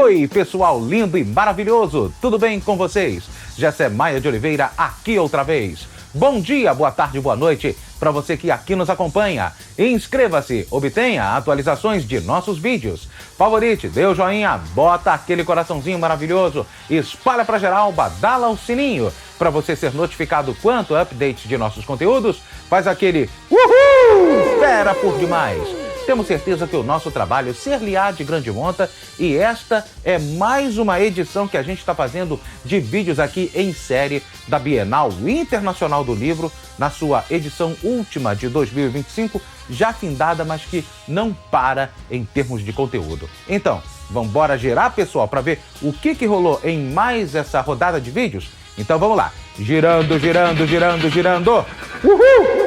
Oi, pessoal lindo e maravilhoso, tudo bem com vocês? Jessé Maia de Oliveira aqui outra vez. Bom dia, boa tarde, boa noite para você que aqui nos acompanha. Inscreva-se, obtenha atualizações de nossos vídeos. Favorite, dê o joinha, bota aquele coraçãozinho maravilhoso, espalha para geral, badala o sininho para você ser notificado quanto update de nossos conteúdos. Faz aquele uhul, fera por demais. Temos certeza que o nosso trabalho ser-lhe-á de grande monta e esta é mais uma edição que a gente está fazendo de vídeos aqui em série da Bienal Internacional do Livro, na sua edição última de 2025, já findada, mas que não para em termos de conteúdo. Então, vamos embora girar, pessoal, para ver o que rolou em mais essa rodada de vídeos? Então vamos lá, girando, girando, girando, girando. Uhul!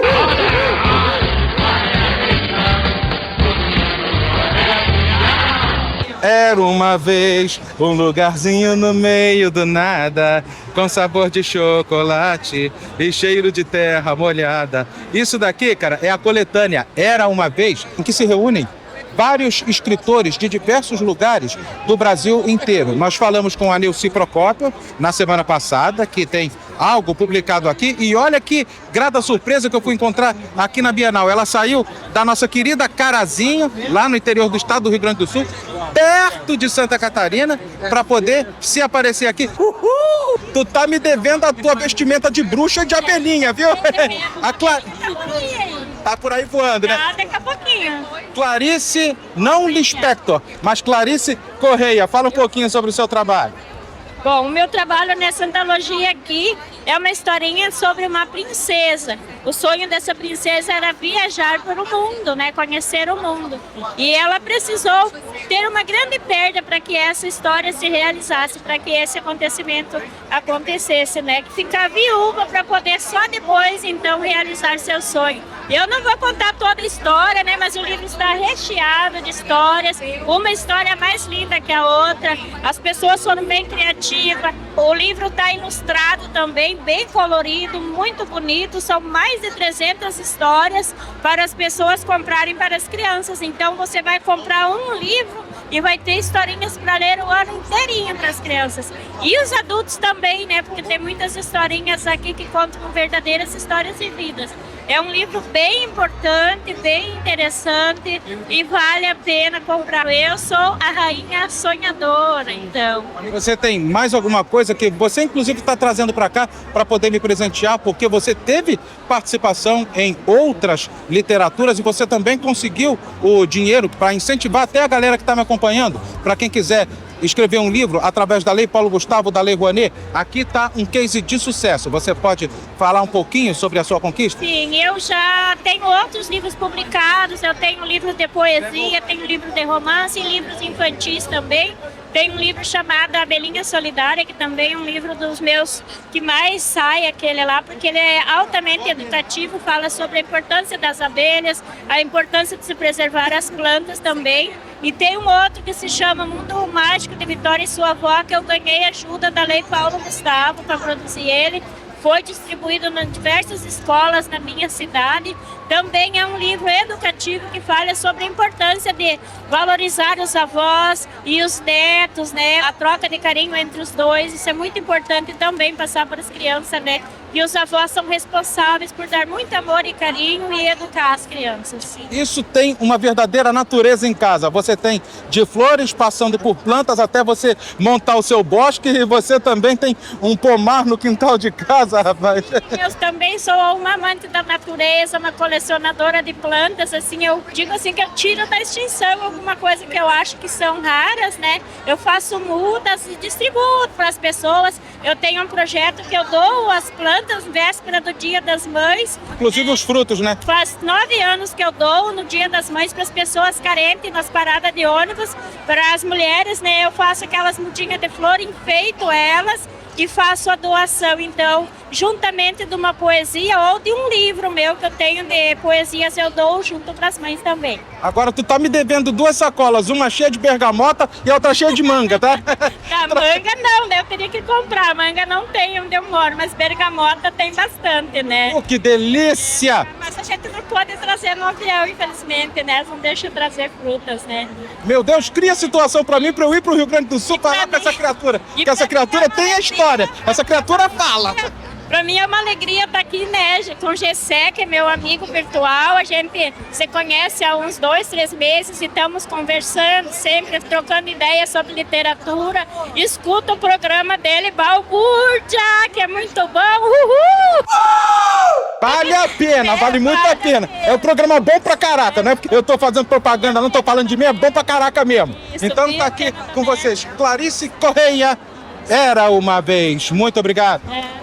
Era uma vez um lugarzinho no meio do nada, com sabor de chocolate e cheiro de terra molhada. Isso daqui, cara, é a coletânea Era Uma Vez, em que se reúnem vários escritores de diversos lugares do Brasil inteiro. Nós falamos com a Nilce Procópio na semana passada, que tem algo publicado aqui, e olha que grata surpresa que eu fui encontrar aqui na Bienal. Ela saiu da nossa querida Carazinho, lá no interior do estado do Rio Grande do Sul, perto de Santa Catarina, para poder se aparecer aqui. Uhul! Tu tá me devendo a tua vestimenta de bruxa de abelhinha, viu? Tá por aí voando, né? Ah, daqui a pouquinho. Clarice, não Lispector, mas Clarice Correia. Fala um pouquinho sobre o seu trabalho. Bom, o meu trabalho nessa antologia aqui é uma historinha sobre uma princesa. O sonho dessa princesa era viajar pelo mundo, né? Conhecer o mundo. E ela precisou ter uma grande perda para que essa história se realizasse, para que esse acontecimento acontecesse, né? Que ficar viúva para poder só depois, então, realizar seu sonho. Eu não vou contar toda a história, né? Mas o livro está recheado de histórias, uma história mais linda que a outra. As pessoas foram bem criativas. O livro está ilustrado também, bem colorido, muito bonito. São mais de 300 histórias para as pessoas comprarem para as crianças. Então você vai comprar um livro e vai ter historinhas para ler o ano inteirinho para as crianças. E os adultos também, né? Porque tem muitas historinhas aqui que contam verdadeiras histórias de vidas. É um livro bem importante, bem interessante e vale a pena comprar. Eu sou a rainha sonhadora, então. Você tem mais alguma coisa que você inclusive está trazendo para cá para poder me presentear, porque você teve participação em outras literaturas e você também conseguiu o dinheiro para incentivar até a galera que está me acompanhando, para quem quiser escrever um livro através da Lei Paulo Gustavo, da Lei Rouanet. Aqui está um case de sucesso. Você pode falar um pouquinho sobre a sua conquista? Sim, eu já tenho outros livros publicados. Eu tenho livros de poesia, tenho livros de romance e livros infantis também. Tem um livro chamado Abelhinha Solidária, que também é um livro dos meus que mais sai, aquele lá, porque ele é altamente educativo, fala sobre a importância das abelhas, a importância de se preservar as plantas também. E tem um outro que se chama Mundo Mágico de Vitória e Sua Avó, que eu ganhei ajuda da Lei Paulo Gustavo para produzir ele. Foi distribuído em diversas escolas na minha cidade. Também é um livro educativo que fala sobre a importância de valorizar os avós e os netos, né? A troca de carinho entre os dois, isso é muito importante também passar para as crianças, né? E os avós são responsáveis por dar muito amor e carinho e educar as crianças. Isso tem uma verdadeira natureza em casa. Você tem de flores, passando por plantas, até você montar o seu bosque, e você também tem um pomar no quintal de casa, rapaz. Eu também sou uma amante da natureza, uma colecionadora de plantas, assim, eu digo assim que eu tiro da extinção alguma coisa que eu acho que são raras, né? Eu faço mudas e distribuo para as pessoas. Eu tenho um projeto que eu dou as plantas véspera do Dia das Mães. Inclusive os frutos, né? Faz 9 anos que eu dou no Dia das Mães para as pessoas carentes nas paradas de ônibus. Para as mulheres, né, eu faço aquelas mudinhas de flor, enfeito elas e faço a doação. Então, juntamente de uma poesia ou de um livro meu que eu tenho de poesias, eu dou junto para as mães também. Agora tu tá me devendo 2 sacolas, uma cheia de bergamota e a outra cheia de manga, tá? A manga não, né? Eu teria que comprar. Manga não tem onde eu moro, mas bergamota tem bastante, né? Que delícia! Mas a gente não pode trazer no avião, infelizmente, né? Não deixa eu trazer frutas, né? Meu Deus, cria situação pra mim, pra eu ir pro Rio Grande do Sul falar com essa criatura. Porque essa criatura tem a história, essa criatura fala. Para mim é uma alegria estar aqui, né, com o Gessé, que é meu amigo virtual. A gente se conhece há uns 2, 3 meses e estamos conversando, sempre trocando ideias sobre literatura. Escuta o programa dele, Balbúrdia, que é muito bom. Uhul! Vale a pena, vale muito a pena. É um programa bom pra caraca, não é porque eu tô fazendo propaganda, não tô falando de mim, é bom pra caraca mesmo. Então tá aqui com vocês, Clarice Correia, Era Uma Vez. Muito obrigado.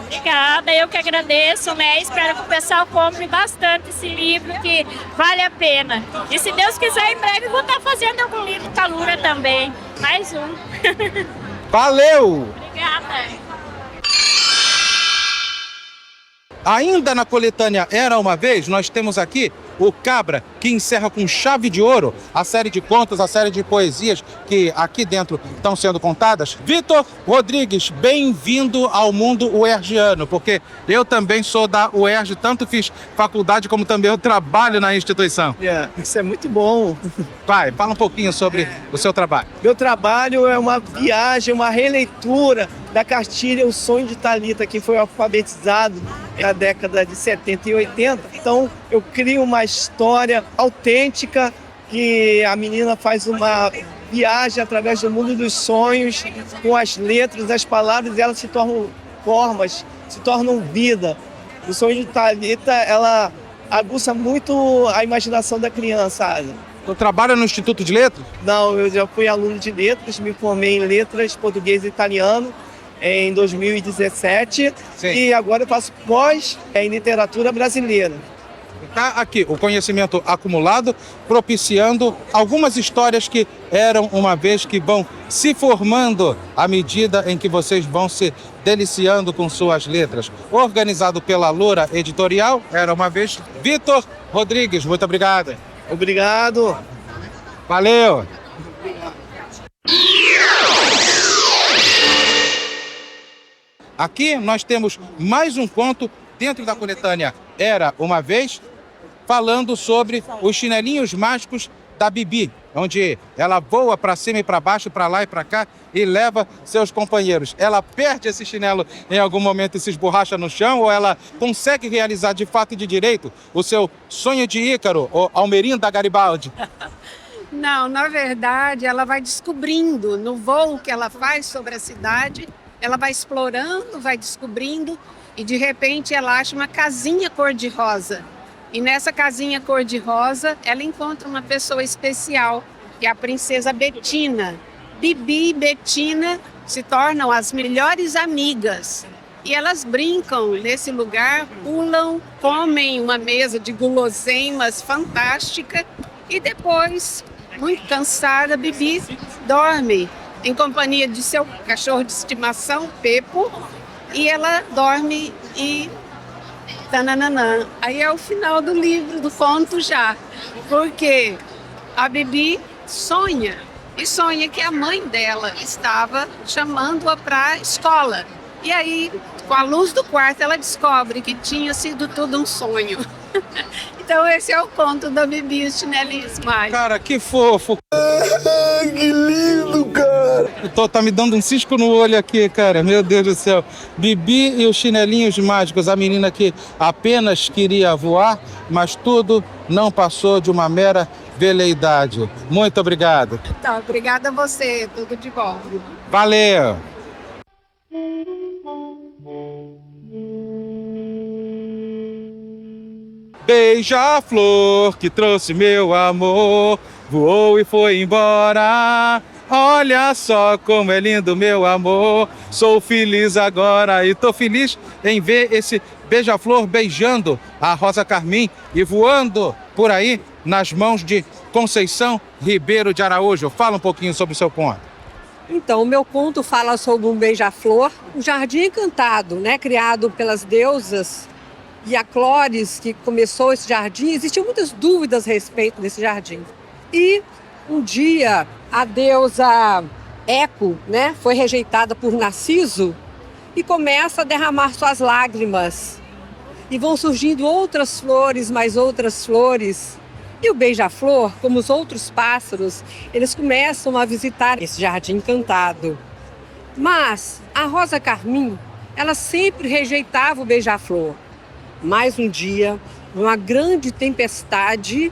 Obrigada, eu que agradeço, né? Espero que o pessoal compre bastante esse livro, que vale a pena. E se Deus quiser, em breve vou estar fazendo algum livro Calura também. Mais um. Valeu! Obrigada. Ainda na coletânea Era Uma Vez, nós temos aqui o Cabra, que encerra com chave de ouro a série de contos, a série de poesias que aqui dentro estão sendo contadas. Vitor Rodrigues, bem-vindo ao mundo uergiano, porque eu também sou da UERJ, tanto fiz faculdade como também eu trabalho na instituição. Isso é muito bom. Pai, fala um pouquinho sobre o seu trabalho. Meu trabalho é uma viagem, uma releitura da cartilha O Sonho de Thalita, que foi alfabetizado na década de 70 e 80. Então, eu crio uma história autêntica que a menina faz uma viagem através do mundo dos sonhos, com as letras, as palavras, e elas se tornam formas, se tornam vida. O Sonho de Thalita, ela aguça muito a imaginação da criança. Tu trabalha no Instituto de Letras? Não, eu já fui aluno de letras, me formei em letras português e italiano em 2017. Sim. E agora eu faço pós em literatura brasileira. Está aqui o conhecimento acumulado, propiciando algumas histórias que eram uma vez, que vão se formando à medida em que vocês vão se deliciando com suas letras. Organizado pela Loura Editorial, Era Uma Vez, Vitor Rodrigues. Muito obrigado. Obrigado. Valeu. Aqui nós temos mais um conto dentro da coletânea Era Uma Vez, falando sobre os chinelinhos mágicos da Bibi, onde ela voa para cima e para baixo, para lá e para cá, e leva seus companheiros. Ela perde esse chinelo em algum momento e se esborracha no chão, ou ela consegue realizar de fato e de direito o seu sonho de Ícaro, o Almerindo da Garibaldi? Não, na verdade, ela vai descobrindo no voo que ela faz sobre a cidade, ela vai explorando, vai descobrindo, e de repente ela acha uma casinha cor-de-rosa. E nessa casinha cor-de-rosa, ela encontra uma pessoa especial, que é a princesa Betina. Bibi e Betina se tornam as melhores amigas. E elas brincam nesse lugar, pulam, comem uma mesa de guloseimas fantástica. E depois, muito cansada, Bibi dorme em companhia de seu cachorro de estimação, Pepo. E ela dorme e... tananana. Aí é o final do livro, do conto já. Porque a Bibi sonha. E sonha que a mãe dela estava chamando-a para a escola. E aí, com a luz do quarto, ela descobre que tinha sido tudo um sonho. Então esse é o conto da Bibi e os chinelinhos mágicos. Cara, que fofo! Que lindo, cara! Tá me dando um cisco no olho aqui, cara. Meu Deus do céu. Bibi e os chinelinhos mágicos. A menina que apenas queria voar, mas tudo não passou de uma mera veleidade. Muito obrigado. Tá, obrigada a você. Tudo de bom. Valeu! Beija-flor que trouxe meu amor, voou e foi embora. Olha só como é lindo meu amor. Sou feliz agora e tô feliz em ver esse beija-flor beijando a Rosa Carmim e voando por aí nas mãos de Conceição Ribeiro de Araújo. Fala um pouquinho sobre o seu conto. Então, o meu conto fala sobre um beija-flor, um jardim encantado, né, criado pelas deusas e a Clóris, que começou esse jardim. Existiam muitas dúvidas a respeito desse jardim. E um dia a deusa Eco, né, foi rejeitada por Narciso e começa a derramar suas lágrimas. E vão surgindo outras flores, mais outras flores. E o beija-flor, como os outros pássaros, eles começam a visitar esse jardim encantado. Mas a rosa carmim, ela sempre rejeitava o beija-flor. Mais um dia, uma grande tempestade,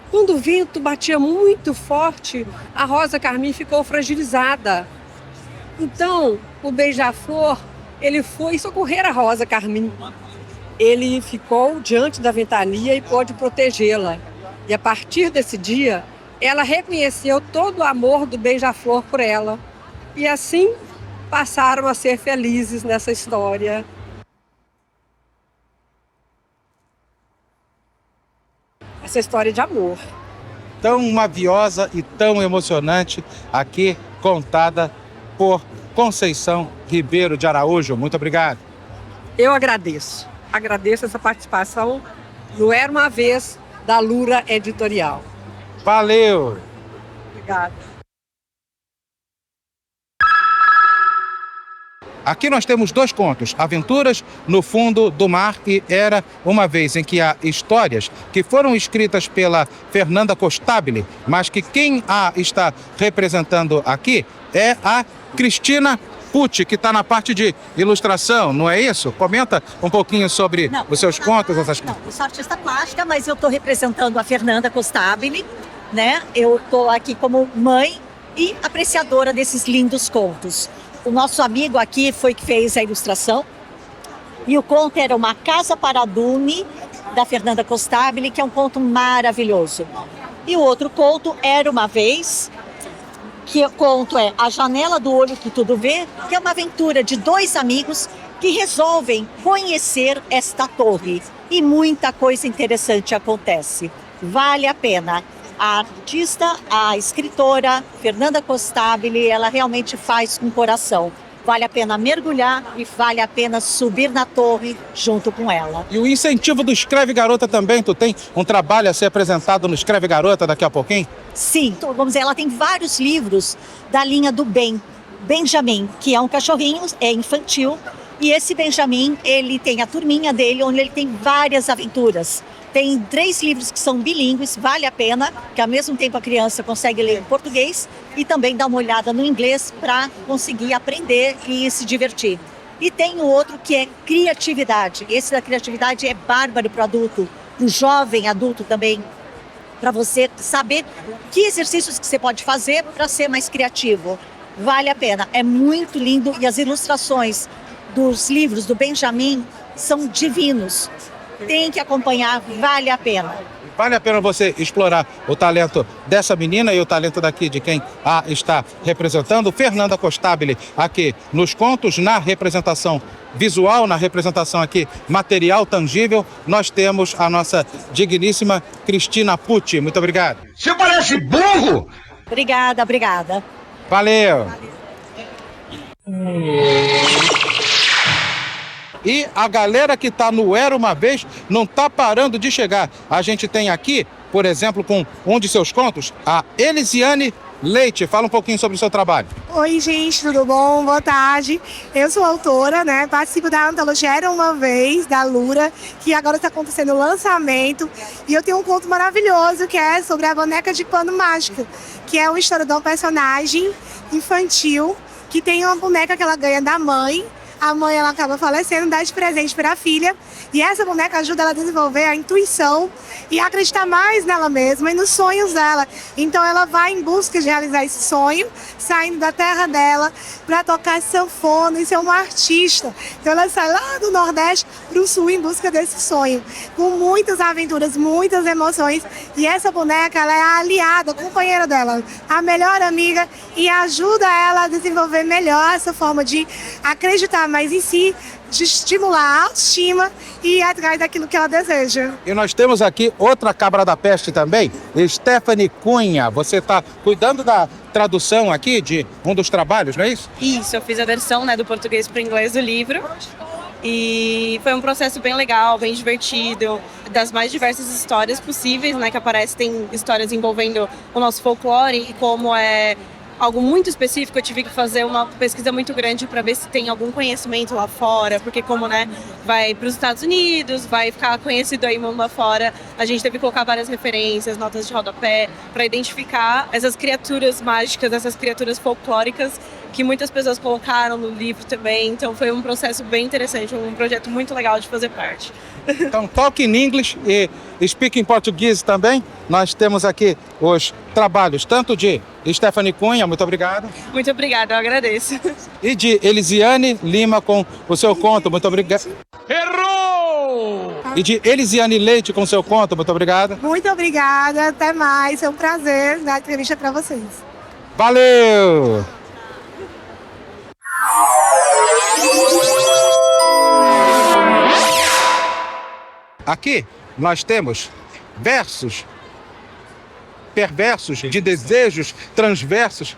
quando o vento batia muito forte, a rosa carmim ficou fragilizada. Então, o beija-flor, ele foi socorrer a rosa carmim. Ele ficou diante da ventania e pôde protegê-la. E a partir desse dia, ela reconheceu todo o amor do beija-flor por ela. E assim passaram a ser felizes nessa história. Essa história de amor. Tão maviosa e tão emocionante aqui contada por Conceição Ribeiro de Araújo. Muito obrigado. Eu agradeço. Agradeço essa participação no Era Uma Vez da Lura Editorial. Valeu! Obrigada. Aqui nós temos dois contos, Aventuras no Fundo do Mar e Era Uma Vez, em que há histórias que foram escritas pela Fernanda Costabile, mas que quem a está representando aqui é a Cristina Pucci, que está na parte de ilustração, não é isso? Comenta um pouquinho sobre os seus contos. Não, eu sou artista plástica, mas eu estou representando a Fernanda Costabile, né? Eu estou aqui como mãe e apreciadora desses lindos contos. O nosso amigo aqui foi que fez a ilustração. E o conto era Uma Casa para Dume, da Fernanda Costabile, que é um conto maravilhoso. E o outro conto, Era Uma Vez, que o conto é A Janela do Olho que Tudo Vê, que é uma aventura de dois amigos que resolvem conhecer esta torre. E muita coisa interessante acontece. Vale a pena. A artista, a escritora Fernanda Costabile, ela realmente faz com coração. Vale a pena mergulhar e vale a pena subir na torre junto com ela. E o incentivo do Escreve Garota também, tu tem um trabalho a ser apresentado no Escreve Garota daqui a pouquinho? Sim, vamos dizer, ela tem vários livros da linha do Ben, Benjamin, que é um cachorrinho, é infantil, e esse Benjamin, ele tem a turminha dele, onde ele tem várias aventuras. Tem 3 livros que são bilíngues, vale a pena, que ao mesmo tempo a criança consegue ler em português e também dar uma olhada no inglês para conseguir aprender e se divertir. E tem o outro que é criatividade. Esse da criatividade é bárbaro para o adulto, para o jovem adulto também, para você saber que exercícios que você pode fazer para ser mais criativo. Vale a pena, é muito lindo e as ilustrações dos livros do Benjamin são divinos. Tem que acompanhar, vale a pena. Vale a pena você explorar o talento dessa menina e o talento daqui de quem a está representando. Fernanda Costabile aqui nos contos, na representação visual, na representação aqui material, tangível, nós temos a nossa digníssima Cristina Pucci. Muito obrigado. Você parece burro! Obrigada, obrigada. Valeu! E a galera que está no Era Uma Vez não está parando de chegar. A gente tem aqui, por exemplo, com um de seus contos, a Elisiane Leite. Fala um pouquinho sobre o seu trabalho. Oi, gente, tudo bom? Boa tarde. Eu sou autora, né? Participo da antologia Era Uma Vez, da Lura, que agora está acontecendo o lançamento. E eu tenho um conto maravilhoso que é sobre a boneca de pano mágica, que é uma história de um personagem infantil que tem uma boneca que ela ganha da mãe. A mãe ela acaba falecendo, dá de presente para a filha. E essa boneca ajuda ela a desenvolver a intuição e a acreditar mais nela mesma e nos sonhos dela. Então ela vai em busca de realizar esse sonho, saindo da terra dela para tocar sanfona e ser uma artista. Então ela sai lá do Nordeste para o Sul em busca desse sonho, com muitas aventuras, muitas emoções. E essa boneca ela é a aliada, a companheira dela, a melhor amiga, e ajuda ela a desenvolver melhor essa forma de acreditar mas em si de estimular a autoestima e ir atrás daquilo que ela deseja. E nós temos aqui outra cabra da peste também, Stephanie Cunha. Você está cuidando da tradução aqui de um dos trabalhos, não é isso? Isso, eu fiz a versão, né, do português para o inglês do livro. E foi um processo bem legal, bem divertido, das mais diversas histórias possíveis, né, que aparecem. Tem histórias envolvendo o nosso folclore e como é algo muito específico, eu tive que fazer uma pesquisa muito grande para ver se tem algum conhecimento lá fora, porque como, né, vai para os Estados Unidos, vai ficar conhecido aí mundo lá fora, a gente teve que colocar várias referências, notas de rodapé, para identificar essas criaturas mágicas, essas criaturas folclóricas que muitas pessoas colocaram no livro também, então foi um processo bem interessante, um projeto muito legal de fazer parte. Então, talk in English e speak em português também. Nós temos aqui os trabalhos tanto de Stephanie Cunha, muito obrigado. Muito obrigada, eu agradeço. E de Elisiane Lima com o seu conto, muito obrigado. Errou! E de Elisiane Leite com o seu conto, muito obrigado. Muito obrigada, até mais. É um prazer dar entrevista para vocês. Valeu! Aqui nós temos versos perversos de desejos transversos.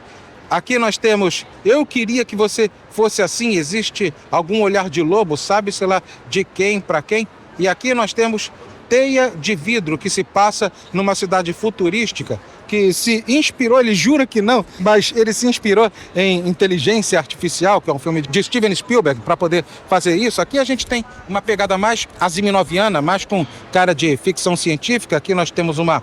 Aqui nós temos eu queria que você fosse assim, existe algum olhar de lobo, sabe, sei lá, de quem para quem. E aqui nós temos teia de vidro que se passa numa cidade futurística que se inspirou, ele jura que não, mas ele se inspirou em Inteligência Artificial, que é um filme de Steven Spielberg, para poder fazer isso. Aqui a gente tem uma pegada mais asiminoviana, mais com cara de ficção científica. Aqui nós temos uma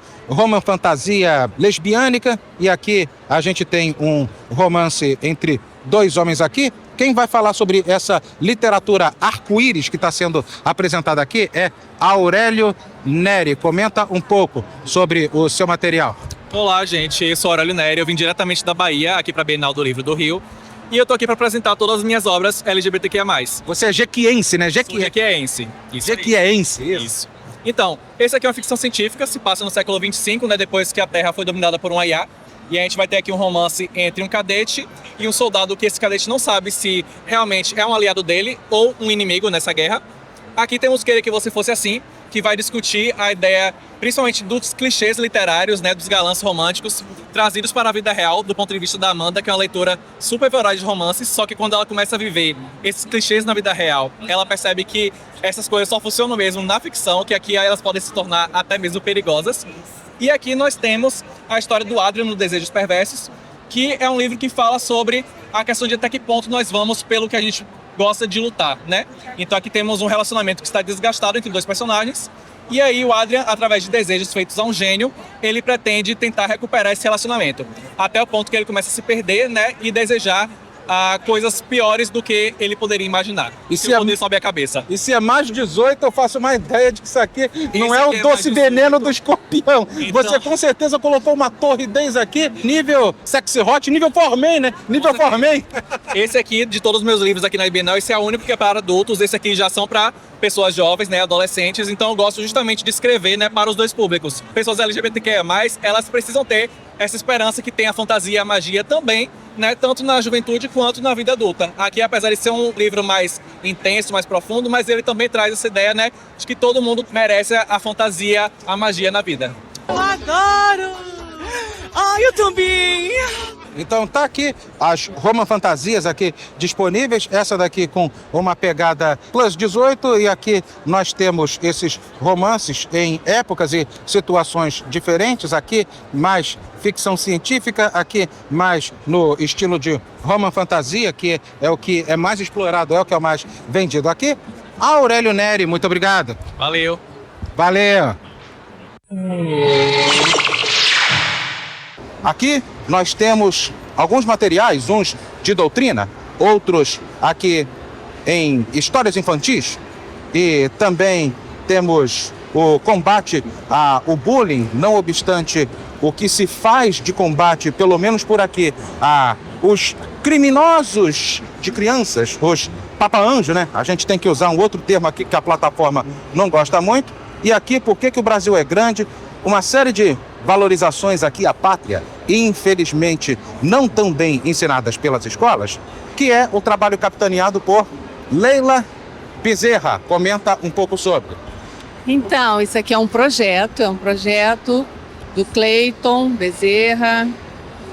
fantasia lesbiânica e aqui a gente tem um romance entre dois homens aqui. Quem vai falar sobre essa literatura arco-íris que está sendo apresentada aqui é Aurélio Neri. Comenta um pouco sobre o seu material. Olá, gente. Eu sou Aurélio Neri. Eu vim diretamente da Bahia, aqui para a Bienal do Livro do Rio. E eu estou aqui para apresentar todas as minhas obras LGBTQIA+. Você é jequiense, né? Jequiense. Jequiense. Isso. Então, esse aqui é uma ficção científica, se passa no século 25, né, depois que a Terra foi dominada por um IA. E a gente vai ter aqui um romance entre um cadete e um soldado que esse cadete não sabe se realmente é um aliado dele ou um inimigo nessa guerra. Aqui temos Queria Que Você Fosse Assim, que vai discutir a ideia, principalmente dos clichês literários, né, dos galãs românticos, trazidos para a vida real, do ponto de vista da Amanda, que é uma leitora super voraz de romances, só que quando ela começa a viver esses clichês na vida real, ela percebe que essas coisas só funcionam mesmo na ficção, que aqui elas podem se tornar até mesmo perigosas. E aqui nós temos a história do Adrian no Desejos Perversos, que é um livro que fala sobre a questão de até que ponto nós vamos pelo que a gente gosta de lutar, né? Então aqui temos um relacionamento que está desgastado entre dois personagens, e aí o Adrian, através de desejos feitos a um gênio, ele pretende tentar recuperar esse relacionamento, até o ponto que ele começa a se perder, né? E desejar coisas piores do que ele poderia imaginar. E se o poder sobe a cabeça. E se é mais 18, eu faço uma ideia de que isso aqui não é o aqui doce veneno do escorpião. Então, você com certeza colocou uma torridez aqui, nível sexy hot, nível Formen, né? Nível Formen. Esse aqui, de todos os meus livros aqui na Bienal, esse é o único que é para adultos. Esse aqui já são para pessoas jovens, né, adolescentes. Então eu gosto justamente de escrever, né, para os dois públicos. Pessoas LGBTQIA+, elas precisam ter essa esperança que tem a fantasia e a magia também, né, tanto na juventude quanto na vida adulta. Aqui, apesar de ser um livro mais intenso, mais profundo, mas ele também traz essa ideia, né, de que todo mundo merece a fantasia, a magia na vida. Eu adoro! Eu também! Então tá aqui as fantasias aqui disponíveis, essa daqui com uma pegada plus 18 e aqui nós temos esses romances em épocas e situações diferentes, aqui mais ficção científica, aqui mais no estilo de fantasia, que é o que é mais explorado, é o que é o mais vendido aqui. Aurélio Neri, muito obrigado. Valeu. Valeu. Aqui nós temos alguns materiais, uns de doutrina, outros aqui em histórias infantis e também temos o combate ao bullying, não obstante o que se faz de combate, pelo menos por aqui, a os criminosos de crianças, os papa-anjo, né? A gente tem que usar um outro termo aqui que a plataforma não gosta muito. E aqui, por que o Brasil é grande? Uma série de valorizações aqui à pátria, infelizmente não tão bem ensinadas pelas escolas, que é o trabalho capitaneado por Leila Bezerra, comenta um pouco sobre. Então, isso aqui é um projeto do Cleiton Bezerra,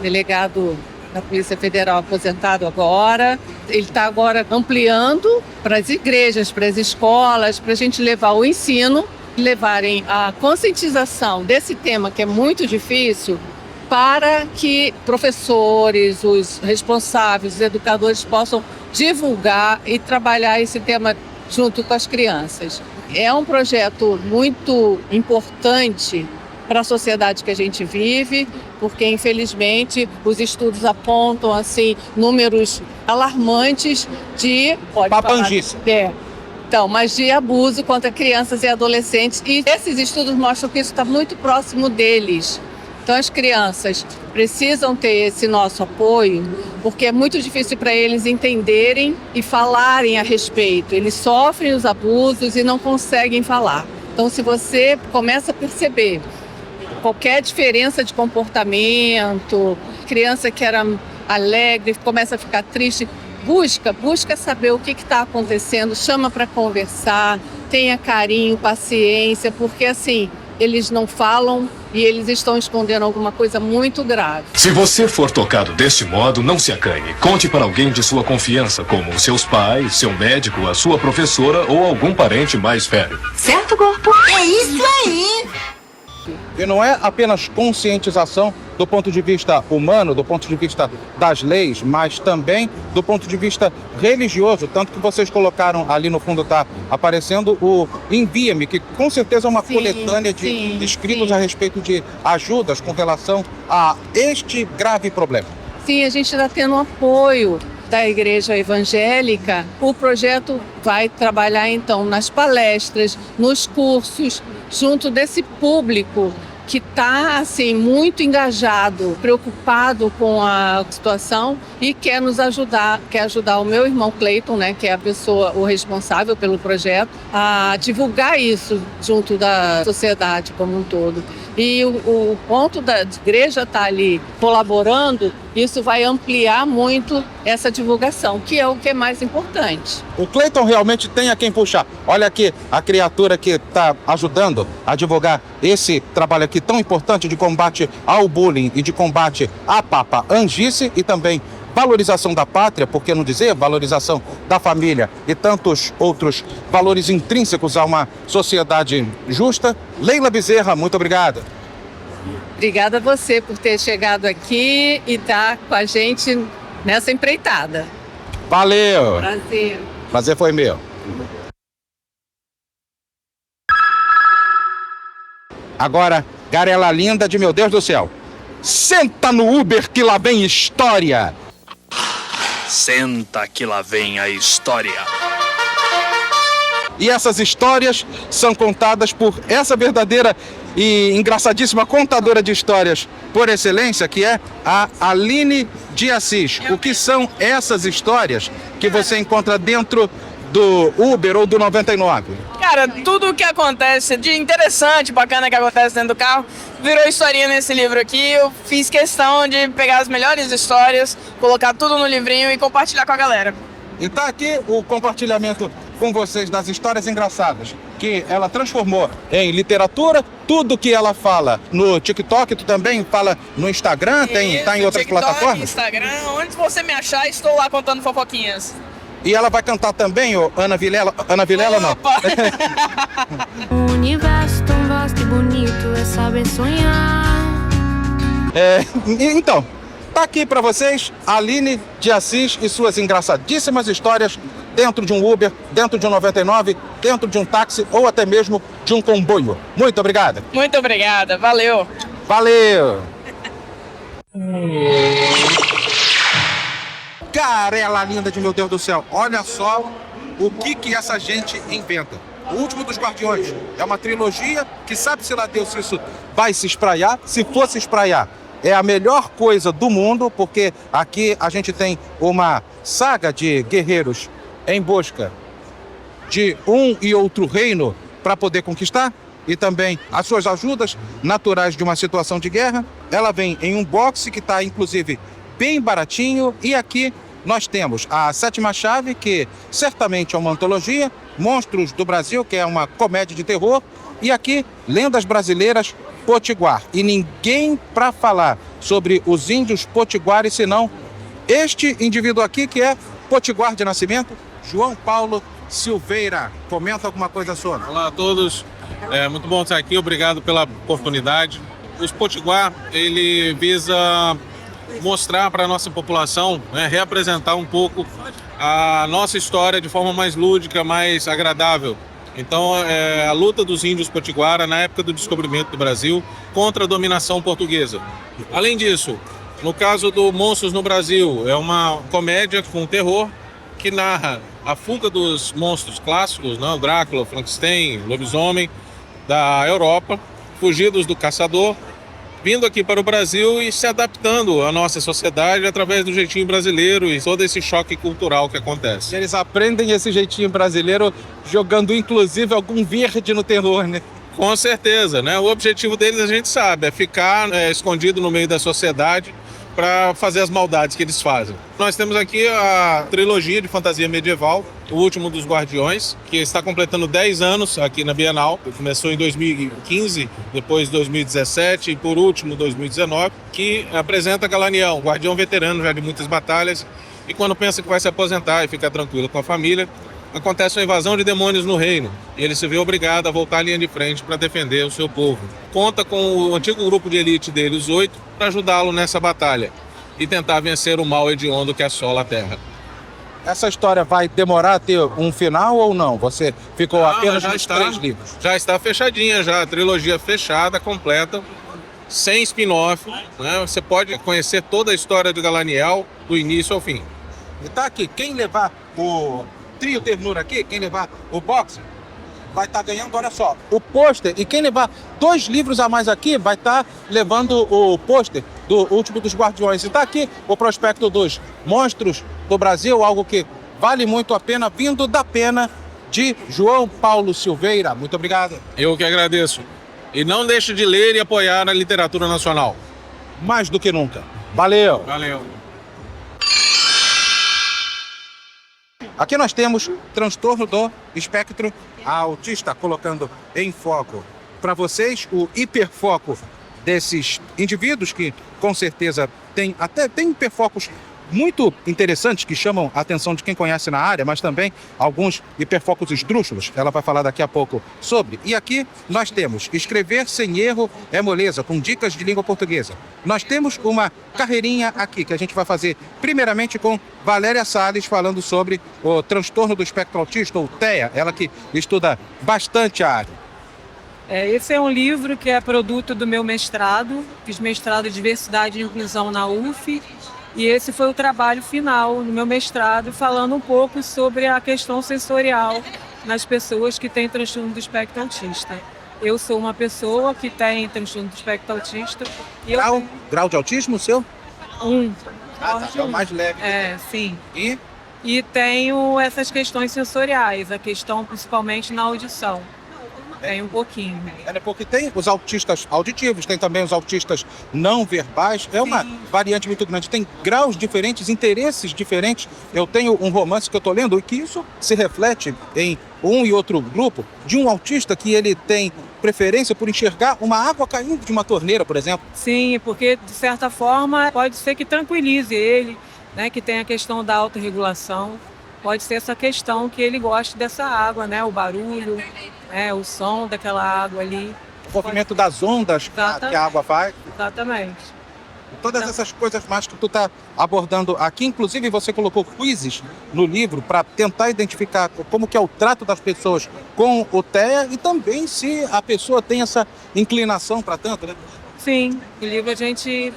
delegado da Polícia Federal aposentado agora. Ele está agora ampliando para as igrejas, para as escolas, para a gente levar o ensino, levarem a conscientização desse tema que é muito difícil, para que professores, os responsáveis, os educadores possam divulgar e trabalhar esse tema junto com as crianças. É um projeto muito importante para a sociedade que a gente vive, porque infelizmente os estudos apontam assim números alarmantes de papangice. Então, mas de abuso contra crianças e adolescentes, e esses estudos mostram que isso está muito próximo deles. Então as crianças precisam ter esse nosso apoio, porque é muito difícil para eles entenderem e falarem a respeito. Eles sofrem os abusos e não conseguem falar. Então se você começa a perceber qualquer diferença de comportamento, criança que era alegre começa a ficar triste, busca saber o que está acontecendo, chama para conversar, tenha carinho, paciência, porque assim, eles não falam e eles estão escondendo alguma coisa muito grave. Se você for tocado deste modo, não se acanhe. Conte para alguém de sua confiança, como seus pais, seu médico, a sua professora ou algum parente mais velho. Certo, corpo? É isso aí! E não é apenas conscientização do ponto de vista humano, do ponto de vista das leis, mas também do ponto de vista religioso. Tanto que vocês colocaram ali no fundo, está aparecendo o Envia-me, que com certeza é uma coletânea de escritos a respeito de ajudas com relação a este grave problema. Sim, a gente está tendo um apoio da Igreja Evangélica. O projeto vai trabalhar então nas palestras, nos cursos, junto desse público que está assim, muito engajado, preocupado com a situação e quer nos ajudar, quer ajudar o meu irmão Cleiton, né, que é a pessoa, o responsável pelo projeto, a divulgar isso junto da sociedade como um todo. E o ponto da igreja estar ali colaborando, isso vai ampliar muito essa divulgação, que é o que é mais importante. O Cleiton realmente tem a quem puxar. Olha aqui a criatura que está ajudando a divulgar esse trabalho aqui tão importante de combate ao bullying e de combate à papangice e também valorização da pátria, por que não dizer valorização da família e tantos outros valores intrínsecos a uma sociedade justa. Leila Bezerra, muito obrigado. Obrigada a você por ter chegado aqui e estar com a gente nessa empreitada. Valeu! Prazer. Prazer foi meu. Agora, garela linda de meu Deus do céu. Senta no Uber que lá vem história. Senta que lá vem a história. E essas histórias são contadas por essa verdadeira e engraçadíssima contadora de histórias por excelência, que é a Aline de Assis. O que são essas histórias que você encontra dentro do Uber ou do 99? Cara, tudo o que acontece de interessante, bacana que acontece dentro do carro, virou historinha nesse livro aqui. Eu fiz questão de pegar as melhores histórias, colocar tudo no livrinho e compartilhar com a galera. E tá aqui o compartilhamento com vocês das histórias engraçadas que ela transformou em literatura. Tudo que ela fala no TikTok, tu também fala no Instagram, tá em outras TikTok, plataformas? Instagram, onde você me achar, estou lá contando fofoquinhas. E ela vai cantar também, ô Ana Vilela? Ana Vilela, não. O universo tão vasto e bonito é saber sonhar. Então, tá aqui pra vocês Aline de Assis e suas engraçadíssimas histórias dentro de um Uber, dentro de um 99, dentro de um táxi ou até mesmo de um comboio. Muito obrigada. Muito obrigada, valeu. Valeu. Garela linda de meu Deus do céu, olha só o que essa gente inventa. O Último dos Guardiões é uma trilogia que sabe-se lá Deus se isso vai se espraiar. Se fosse espraiar, é a melhor coisa do mundo, porque aqui a gente tem uma saga de guerreiros em busca de um e outro reino para poder conquistar e também as suas ajudas naturais de uma situação de guerra. Ela vem em um box que está inclusive bem baratinho e aqui nós temos a Sétima Chave, que certamente é uma antologia, Monstros do Brasil, que é uma comédia de terror, e aqui, Lendas Brasileiras, Potiguar. E ninguém para falar sobre os índios potiguares, senão este indivíduo aqui, que é potiguar de nascimento, João Paulo Silveira. Comenta alguma coisa sobre. Olá a todos, é muito bom estar aqui, obrigado pela oportunidade. Os potiguar, ele visa mostrar para a nossa população, reapresentar um pouco a nossa história de forma mais lúdica, mais agradável. Então, a luta dos índios potiguara na época do descobrimento do Brasil contra a dominação portuguesa. Além disso, no caso do Monstros no Brasil, é uma comédia com terror que narra a fuga dos monstros clássicos, o Drácula, o Frankenstein, o lobisomem, da Europa, fugidos do caçador, vindo aqui para o Brasil e se adaptando à nossa sociedade através do jeitinho brasileiro e todo esse choque cultural que acontece. Eles aprendem esse jeitinho brasileiro jogando inclusive algum verde no terror, né? Com certeza, né? O objetivo deles a gente sabe, é ficar escondido no meio da sociedade para fazer as maldades que eles fazem. Nós temos aqui a trilogia de fantasia medieval, O Último dos Guardiões, que está completando 10 anos aqui na Bienal. Começou em 2015, depois 2017 e por último 2019, que apresenta Galaniel, guardião veterano já de muitas batalhas, e quando pensa que vai se aposentar e ficar tranquilo com a família, acontece uma invasão de demônios no reino e ele se vê obrigado a voltar à linha de frente para defender o seu povo. Conta com o antigo grupo de elite dele, os 8, para ajudá-lo nessa batalha e tentar vencer o mal hediondo que assola a Terra. Essa história vai demorar a ter um final ou não? Você ficou apenas nos 3 livros? Já está fechadinha, já a trilogia fechada, completa, sem spin-off, né? Você pode conhecer toda a história de Galaniel, do início ao fim. E tá aqui, quem levar o Trio Ternura aqui, quem levar o box, vai estar ganhando, olha só, o pôster. E quem levar 2 livros a mais aqui, vai estar levando o pôster do Último dos Guardiões. E tá aqui o prospecto dos Monstros do Brasil, algo que vale muito a pena, vindo da pena de João Paulo Silveira. Muito obrigado. Eu que agradeço. E não deixe de ler e apoiar a literatura nacional. Mais do que nunca. Valeu. Valeu. Aqui nós temos transtorno do espectro autista, colocando em foco para vocês o hiperfoco desses indivíduos que com certeza tem hiperfocos muito interessantes que chamam a atenção de quem conhece na área, mas também alguns hiperfocos esdrúxulos. Ela vai falar daqui a pouco sobre. E aqui nós temos Escrever Sem Erro é Moleza, com dicas de língua portuguesa. Nós temos uma carreirinha aqui que a gente vai fazer primeiramente com Valéria Salles, falando sobre o transtorno do espectro autista, ou TEA, ela que estuda bastante a área. Esse é um livro que é produto do meu mestrado. Fiz mestrado em Diversidade e Inclusão na UF. E esse foi o trabalho final no meu mestrado, falando um pouco sobre a questão sensorial nas pessoas que têm transtorno do espectro autista. Eu sou uma pessoa que tem transtorno do espectro autista. E grau de autismo seu? 1. É o mais leve. Sim. E tenho essas questões sensoriais, a questão principalmente na audição. Tem um pouquinho. Porque tem os autistas auditivos, tem também os autistas não verbais. É uma variante muito grande. Tem graus diferentes, interesses diferentes. Eu tenho um romance que eu estou lendo e que isso se reflete em um e outro grupo de um autista que ele tem preferência por enxergar uma água caindo de uma torneira, por exemplo. Sim, porque de certa forma pode ser que tranquilize ele, né, que tem a questão da autorregulação. Pode ser essa questão que ele goste dessa água, né, o barulho, o som daquela água ali. O movimento das ondas que a água faz. Exatamente. Todas essas coisas mais que tu está abordando aqui, inclusive você colocou quizzes no livro para tentar identificar como que é o trato das pessoas com o TEA e também se a pessoa tem essa inclinação para tanto, né? Sim, o livro a gente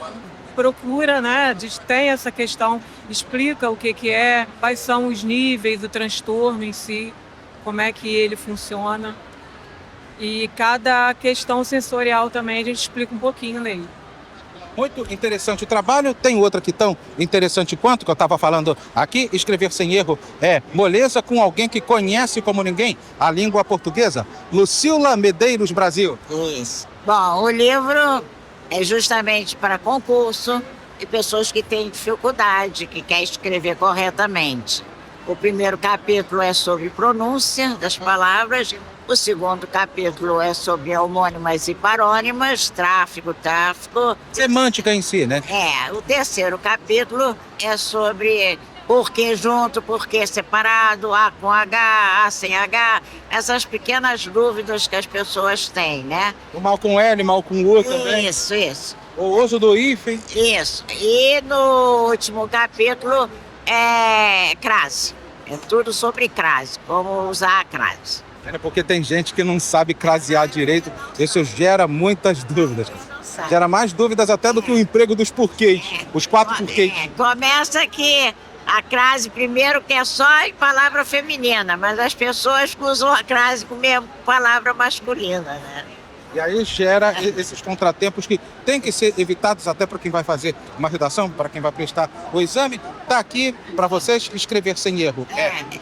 procura, né, tem essa questão, explica o que é, quais são os níveis do transtorno em si, como é que ele funciona. E cada questão sensorial também a gente explica um pouquinho nele. Muito interessante o trabalho. Tem outra que tão interessante quanto, que eu estava falando aqui, Escrever Sem Erro é Moleza, com alguém que conhece como ninguém a língua portuguesa, Lucila Medeiros Brasil. Isso. Bom, o livro é justamente para concurso, e pessoas que têm dificuldade, que querem escrever corretamente. O primeiro capítulo é sobre pronúncia das palavras, o segundo capítulo é sobre homônimas e parônimas, tráfego. Semântica em si, né? O terceiro capítulo é sobre por que junto, por que separado, A com H, A sem H, essas pequenas dúvidas que as pessoas têm, né? O mal com L, mal com U também. Isso. O uso do hífen. Isso. E no último capítulo é crase. É tudo sobre crase, como usar a crase. Porque tem gente que não sabe crasear direito, isso gera muitas dúvidas. Gera mais dúvidas até do que o emprego dos porquês, os 4 porquês. Começa que a crase primeiro que é só em palavra feminina, mas as pessoas usam a crase como palavra masculina, né? E aí gera esses contratempos que tem que ser evitados até para quem vai fazer uma redação, para quem vai prestar o exame. Está aqui para vocês escrever sem erro.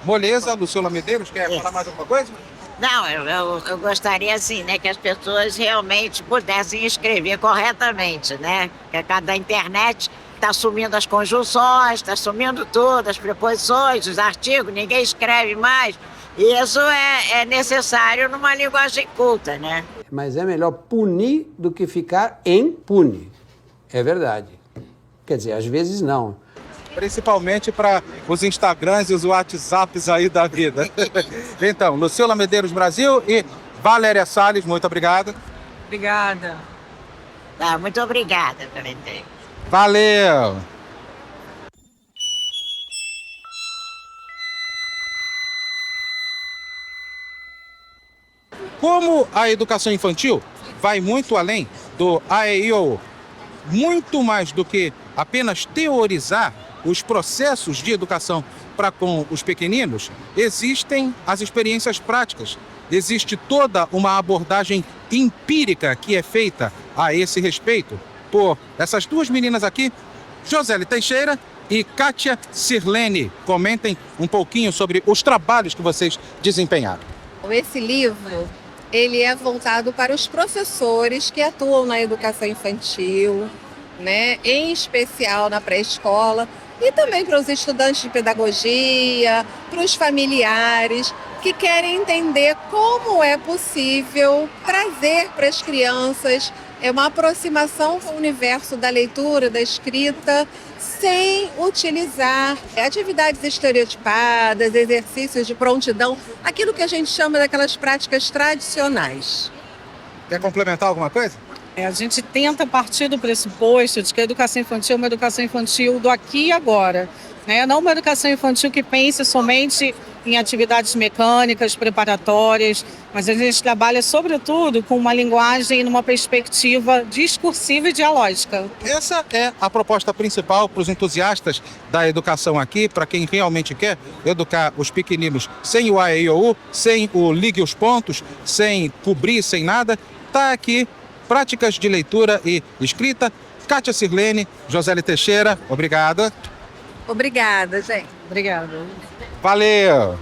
Moleza, Lucila Medeiros, quer falar mais alguma coisa? Não, eu gostaria assim, né, que as pessoas realmente pudessem escrever corretamente, né? Porque cada internet está sumindo as conjunções, está sumindo tudo, as preposições, os artigos, ninguém escreve mais. E isso é necessário numa linguagem culta, né? Mas é melhor punir do que ficar impune. É verdade. Quer dizer, às vezes não. Principalmente para os Instagrams e os WhatsApps aí da vida. Então, Lucila Medeiros Brasil e Valéria Salles, muito obrigado. Obrigada. Muito obrigada também. Valeu! Como a educação infantil vai muito além do A, E, I, O U, muito mais do que apenas teorizar os processos de educação para com os pequeninos, existem as experiências práticas. Existe toda uma abordagem empírica que é feita a esse respeito por essas duas meninas aqui, Joseli Teixeira e Kátia Sirlene. Comentem um pouquinho sobre os trabalhos que vocês desempenharam. Esse livro, ele é voltado para os professores que atuam na educação infantil, né? Em especial na pré-escola, e também para os estudantes de pedagogia, para os familiares que querem entender como é possível trazer para as crianças uma aproximação com o universo da leitura, da escrita, sem utilizar atividades estereotipadas, exercícios de prontidão, aquilo que a gente chama daquelas práticas tradicionais. Quer complementar alguma coisa? A gente tenta partir do pressuposto de que a educação infantil é uma educação infantil do aqui e agora, né? Não uma educação infantil que pense somente em atividades mecânicas, preparatórias, mas a gente trabalha, sobretudo, com uma linguagem e numa perspectiva discursiva e dialógica. Essa é a proposta principal para os entusiastas da educação aqui, para quem realmente quer educar os pequeninos sem o A, E, I, O, U, sem o ligue os pontos, sem cobrir, sem nada. Está aqui, práticas de leitura e escrita. Kátia Sirlene, Joseli Teixeira, obrigado. Obrigada, gente. Obrigada. Valeu!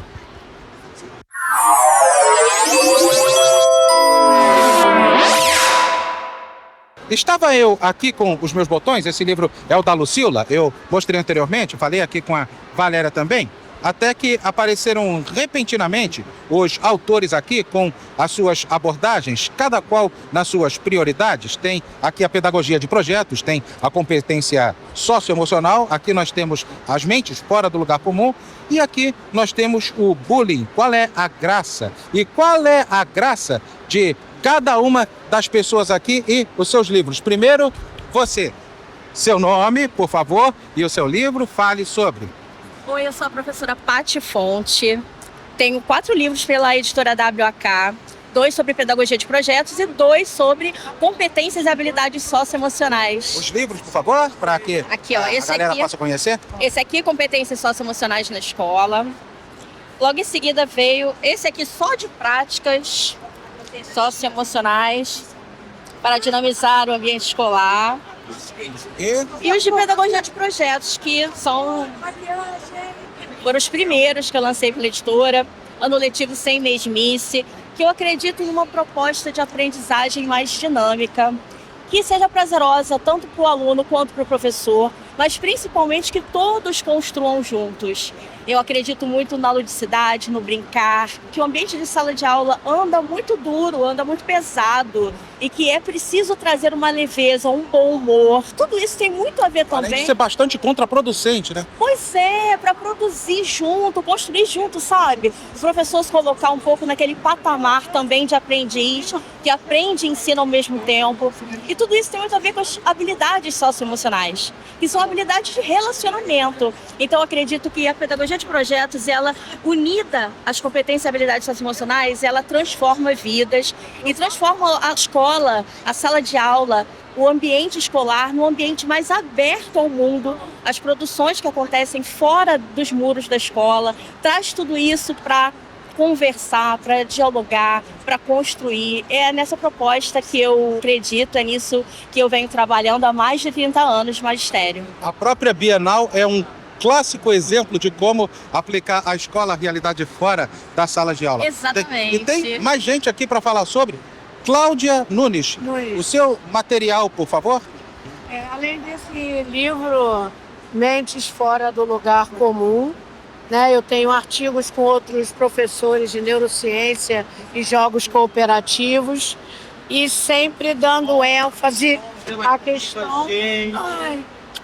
Estava eu aqui com os meus botões, esse livro é o da Lucila, eu mostrei anteriormente, falei aqui com a Valéria também, até que apareceram repentinamente os autores aqui com as suas abordagens, cada qual nas suas prioridades. Tem aqui a pedagogia de projetos, tem a competência socioemocional, aqui nós temos as mentes fora do lugar comum e aqui nós temos o bullying. Qual é a graça? E qual é a graça de cada uma das pessoas aqui e os seus livros? Primeiro, você. Seu nome, por favor, e o seu livro, fale sobre. Oi, eu sou a professora Pati Fonte, tenho 4 livros pela editora WAK, 2 sobre pedagogia de projetos e 2 sobre competências e habilidades socioemocionais. Os livros, por favor, para que aqui, ó, a galera possa conhecer. Esse aqui, competências socioemocionais na escola. Logo em seguida veio esse aqui só de práticas socioemocionais para dinamizar o ambiente escolar. E os de pedagogia de projetos, que foram os primeiros que eu lancei pela editora, ano letivo sem mesmice, que eu acredito em uma proposta de aprendizagem mais dinâmica, que seja prazerosa tanto para o aluno quanto para o professor, mas principalmente que todos construam juntos. Eu acredito muito na ludicidade, no brincar, que o ambiente de sala de aula anda muito duro, anda muito pesado e que é preciso trazer uma leveza, um bom humor. Tudo isso tem muito a ver também. Além de ser bastante contraproducente, né? Pois é, para produzir junto, construir junto, sabe? Os professores colocar um pouco naquele patamar também de aprendiz, que aprende e ensina ao mesmo tempo. E tudo isso tem muito a ver com as habilidades socioemocionais, que são habilidades de relacionamento. Então, eu acredito que a pedagogia de projetos, ela unida às competências e habilidades socioemocionais, ela transforma vidas e transforma a escola, a sala de aula, o ambiente escolar num ambiente mais aberto ao mundo, as produções que acontecem fora dos muros da escola, traz tudo isso para conversar, para dialogar, para construir. É nessa proposta que eu acredito, é nisso que eu venho trabalhando há mais de 30 anos de magistério. A própria Bienal é um clássico exemplo de como aplicar a escola à realidade fora da sala de aula. Exatamente. E tem mais gente aqui para falar sobre. Cláudia Nunes, o seu material, por favor. Além desse livro Mentes Fora do Lugar Comum, né, eu tenho artigos com outros professores de neurociência e jogos cooperativos e sempre dando ênfase à questão...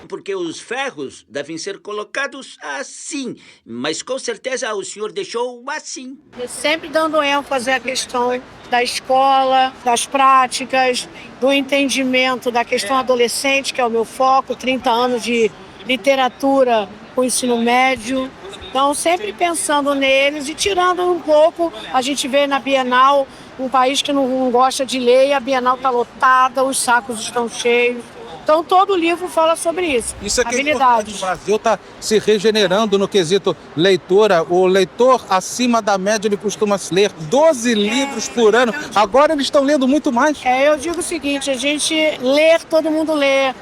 Porque os ferros devem ser colocados assim, mas com certeza o senhor deixou assim. Sempre dando ênfase à questão da escola, das práticas, do entendimento da questão adolescente, que é o meu foco, 30 anos de literatura com ensino médio. Então, sempre pensando neles e tirando um pouco, a gente vê na Bienal um país que não gosta de ler, e a Bienal está lotada, os sacos estão cheios. Então, todo o livro fala sobre isso. Isso aqui é importante. O Brasil está se regenerando no quesito leitora. O leitor acima da média, ele costuma ler 12 livros por ano. Agora eles estão lendo muito mais. Eu digo o seguinte, a gente lê, todo mundo lê.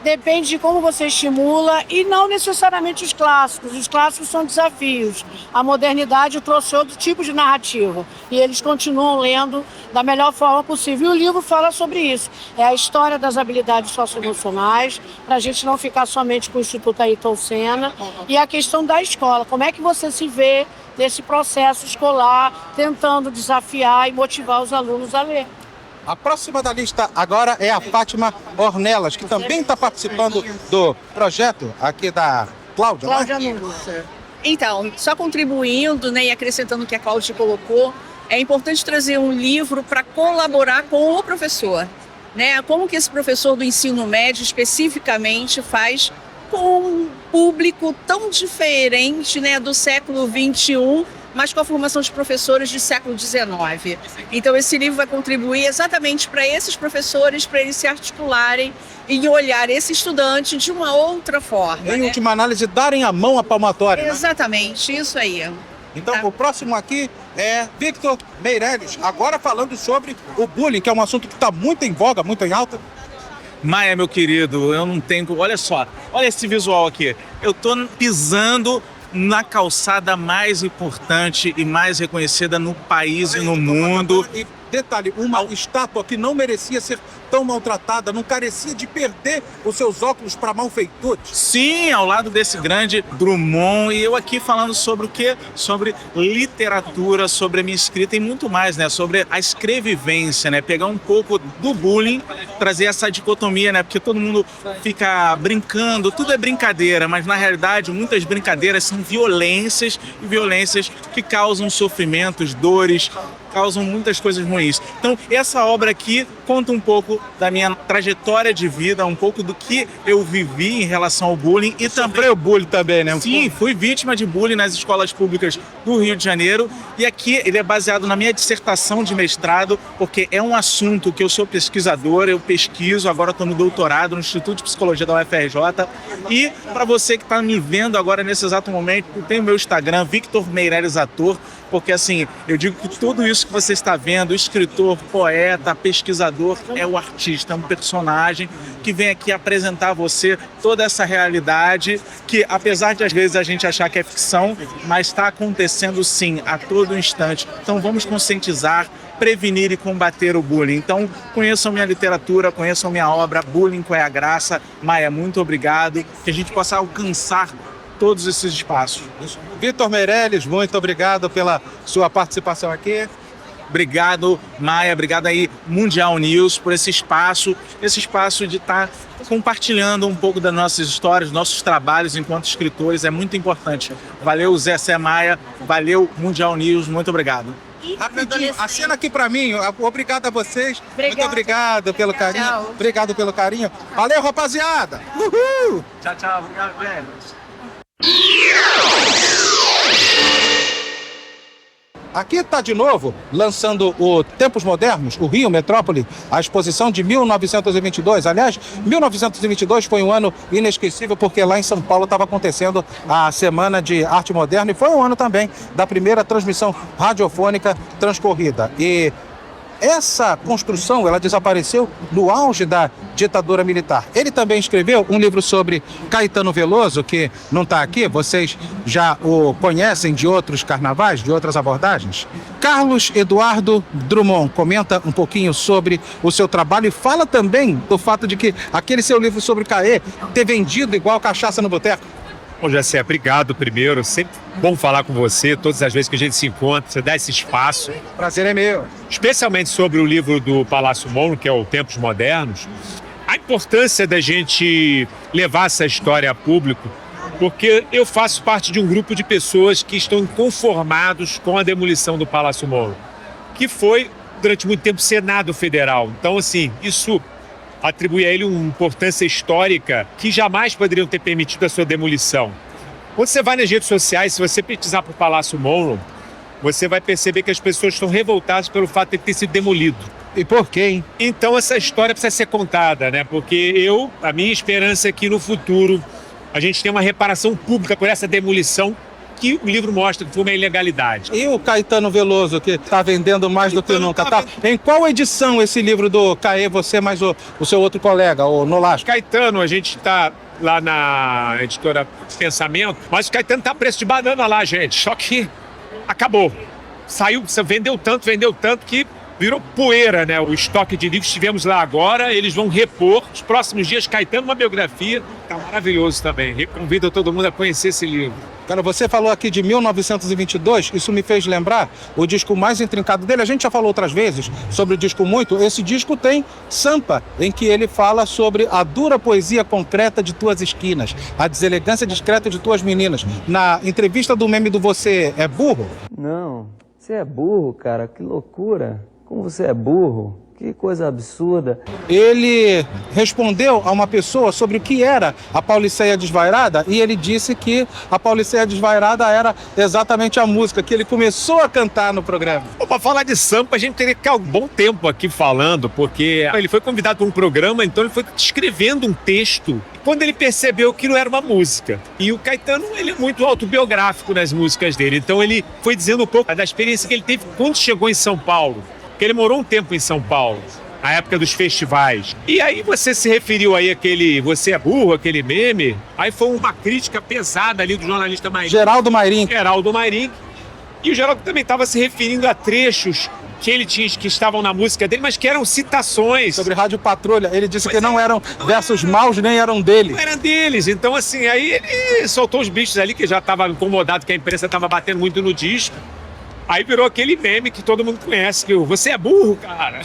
Depende de como você estimula e não necessariamente os clássicos. Os clássicos são desafios. A modernidade trouxe outro tipo de narrativa e eles continuam lendo da melhor forma possível. E o livro fala sobre isso. É a história das habilidades socioemocionais, para a gente não ficar somente com o Instituto Ayrton Senna. E a questão da escola, como é que você se vê nesse processo escolar, tentando desafiar e motivar os alunos a ler. A próxima da lista agora é a Fátima Ornelas, que também está participando do projeto aqui da Cláudia. Cláudia Nunes. Então, só contribuindo, né, e acrescentando o que a Cláudia colocou, é importante trazer um livro para colaborar com o professor. Né? Como que esse professor do ensino médio especificamente faz com um público tão diferente, né, do século XXI, mas com a formação de professores do século XIX. Então, esse livro vai contribuir exatamente para esses professores, para eles se articularem e olhar esse estudante de uma outra forma. Em última análise, darem a mão à palmatória. Exatamente, né? Isso aí. Então, o próximo aqui é Victor Meirelles, agora falando sobre o bullying, que é um assunto que está muito em voga, muito em alta. Maia, meu querido, eu não tenho... Olha só, olha esse visual aqui. Eu tô pisando na calçada mais importante e mais reconhecida no país e no mundo. E detalhe, uma estátua que não merecia ser tão maltratada, não carecia de perder os seus óculos para malfeitores. Sim, ao lado desse grande Drummond, e eu aqui falando sobre o quê? Sobre literatura, sobre a minha escrita e muito mais, né? Sobre a escrevivência, né? Pegar um pouco do bullying, trazer essa dicotomia, né? Porque todo mundo fica brincando, tudo é brincadeira, mas na realidade muitas brincadeiras são violências, e violências que causam sofrimentos, dores, causam muitas coisas ruins. Então, essa obra aqui conta um pouco da minha trajetória de vida, um pouco do que eu vivi em relação ao bullying e também... Sofreu bullying também, né? Sim, fui vítima de bullying nas escolas públicas do Rio de Janeiro e aqui ele é baseado na minha dissertação de mestrado, porque é um assunto que eu sou pesquisador, eu pesquiso, agora estou no doutorado no Instituto de Psicologia da UFRJ e para você que está me vendo agora nesse exato momento, eu tenho meu Instagram, Victor Meirelles Ator, porque assim, eu digo que tudo isso que você está vendo, escritor, poeta, pesquisador, é o artista, é um personagem que vem aqui apresentar a você toda essa realidade que, apesar de às vezes a gente achar que é ficção, mas está acontecendo sim, a todo instante. Então vamos conscientizar, prevenir e combater o bullying. Então, conheçam minha literatura, conheçam minha obra, Bullying, Qual é a Graça. Maia, muito obrigado, que a gente possa alcançar todos esses espaços. Vitor Meirelles, muito obrigado pela sua participação aqui. Obrigado, Maia, obrigado aí, Mundial News, por esse espaço de estar compartilhando um pouco das nossas histórias, nossos trabalhos enquanto escritores, é muito importante. Valeu, Zé Sé Maia, valeu, Mundial News, muito obrigado. Rapidinho, acena aqui pra mim, obrigado a vocês, Obrigada. muito obrigado pelo carinho, Tchau. obrigado pelo carinho, valeu rapaziada, uhul! Tchau, tchau, obrigado, velho. Aqui está de novo, lançando o Tempos Modernos, o Rio Metrópole, a exposição de 1922. Aliás, 1922 foi um ano inesquecível porque lá em São Paulo estava acontecendo a Semana de Arte Moderna e foi um ano também da primeira transmissão radiofônica transcorrida. E essa construção, ela desapareceu no auge da ditadura militar. Ele também escreveu um livro sobre Caetano Veloso, que não está aqui, vocês já o conhecem de outros carnavais, de outras abordagens. Carlos Eduardo Drummond comenta um pouquinho sobre o seu trabalho e fala também do fato de que aquele seu livro sobre Caê ter vendido igual cachaça no boteco. Bom, Jessé, obrigado primeiro. Sempre bom falar com você, todas as vezes que a gente se encontra, você dá esse espaço. Prazer é meu. Especialmente sobre o livro do Palácio Mono, que é o Tempos Modernos. A importância da gente levar essa história a público, porque eu faço parte de um grupo de pessoas que estão inconformados com a demolição do Palácio Mono, que foi, durante muito tempo, Senado Federal. Então, assim, isso atribui a ele uma importância histórica que jamais poderiam ter permitido a sua demolição. Quando você vai nas redes sociais, se você pesquisar para o Palácio Mono, você vai perceber que as pessoas estão revoltadas pelo fato de ter sido demolido. E por quê, hein? Então essa história precisa ser contada, né? Porque a minha esperança é que no futuro a gente tenha uma reparação pública por essa demolição que o livro mostra que foi uma ilegalidade. E o Caetano Veloso, que está vendendo mais do que nunca, tá? Em qual edição esse livro do Caê, você mais o seu outro colega, o Nolasco? Caetano, a gente está lá na editora Pensamento, mas o Caetano está a preço de banana lá, gente. Só que acabou. Saiu, vendeu tanto que virou poeira, né? O estoque de livros tivemos lá agora, eles vão repor. Os próximos dias, Caetano, uma biografia, tá maravilhoso também. Convido todo mundo a conhecer esse livro. Cara, você falou aqui de 1922, isso me fez lembrar o disco mais intrincado dele. A gente já falou outras vezes sobre o disco Muito. Esse disco tem Sampa, em que ele fala sobre a dura poesia concreta de tuas esquinas, a deselegância discreta de tuas meninas. Na entrevista do meme do Você é Burro? Não, você é burro, cara, que loucura. Como você é burro. Que coisa absurda. Ele respondeu a uma pessoa sobre o que era a Pauliceia Desvairada e ele disse que a Pauliceia Desvairada era exatamente a música que ele começou a cantar no programa. Para falar de Sampa, a gente teria que ficar um bom tempo aqui falando, porque ele foi convidado para um programa, então ele foi escrevendo um texto quando ele percebeu que não era uma música. E o Caetano, ele é muito autobiográfico nas músicas dele, então ele foi dizendo um pouco da experiência que ele teve quando chegou em São Paulo. Porque ele morou um tempo em São Paulo, na época dos festivais. E aí você se referiu aí àquele Você é Burro, aquele meme. Aí foi uma crítica pesada ali do jornalista Mairink. Geraldo Mairink. E o Geraldo também estava se referindo a trechos que ele tinha, que estavam na música dele, mas que eram citações. Sobre Rádio Patrulha, ele disse que não eram versos maus, nem eram dele. Não eram deles. Então, assim, aí ele soltou os bichos ali, que já estava incomodado, que a imprensa estava batendo muito no disco. Aí virou aquele meme que todo mundo conhece, que o Você é Burro, cara.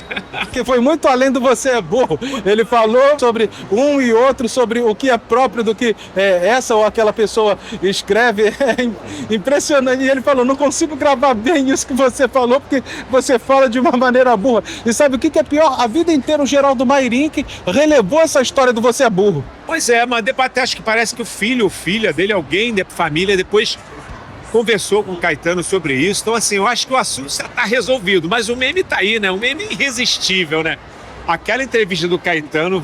Que foi muito além do Você é Burro. Ele falou sobre um e outro, sobre o que é próprio do que essa ou aquela pessoa escreve. É impressionante. E ele falou, não consigo gravar bem isso que você falou, porque você fala de uma maneira burra. E sabe o que é pior? A vida inteira o Geraldo Mairink relevou essa história do Você é Burro. Pois é, mas depois até acho que parece que o filho ou filha dele, alguém da família, depois conversou com o Caetano sobre isso. Então, assim, eu acho que o assunto já está resolvido. Mas o meme está aí, né? O meme é irresistível, né? Aquela entrevista do Caetano,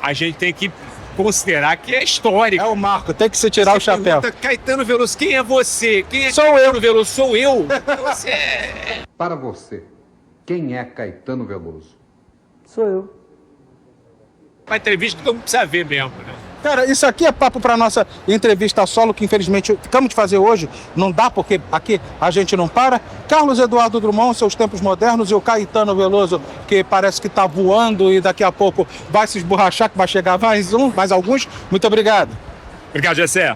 a gente tem que considerar que é histórica. É o marco, tem que se tirar o chapéu. Caetano Veloso, quem é você? Quem é Sou Caetano eu. Veloso? Sou eu. Você Para você, quem é Caetano Veloso? Sou eu. Uma entrevista que todo mundo precisa ver mesmo, né? Cara, isso aqui é papo para nossa entrevista solo, que infelizmente ficamos de fazer hoje. Não dá, porque aqui a gente não para. Carlos Eduardo Drummond, Seus Tempos Modernos, e o Caetano Veloso, que parece que está voando e daqui a pouco vai se esborrachar, que vai chegar mais alguns. Muito obrigado. Obrigado, Gessé.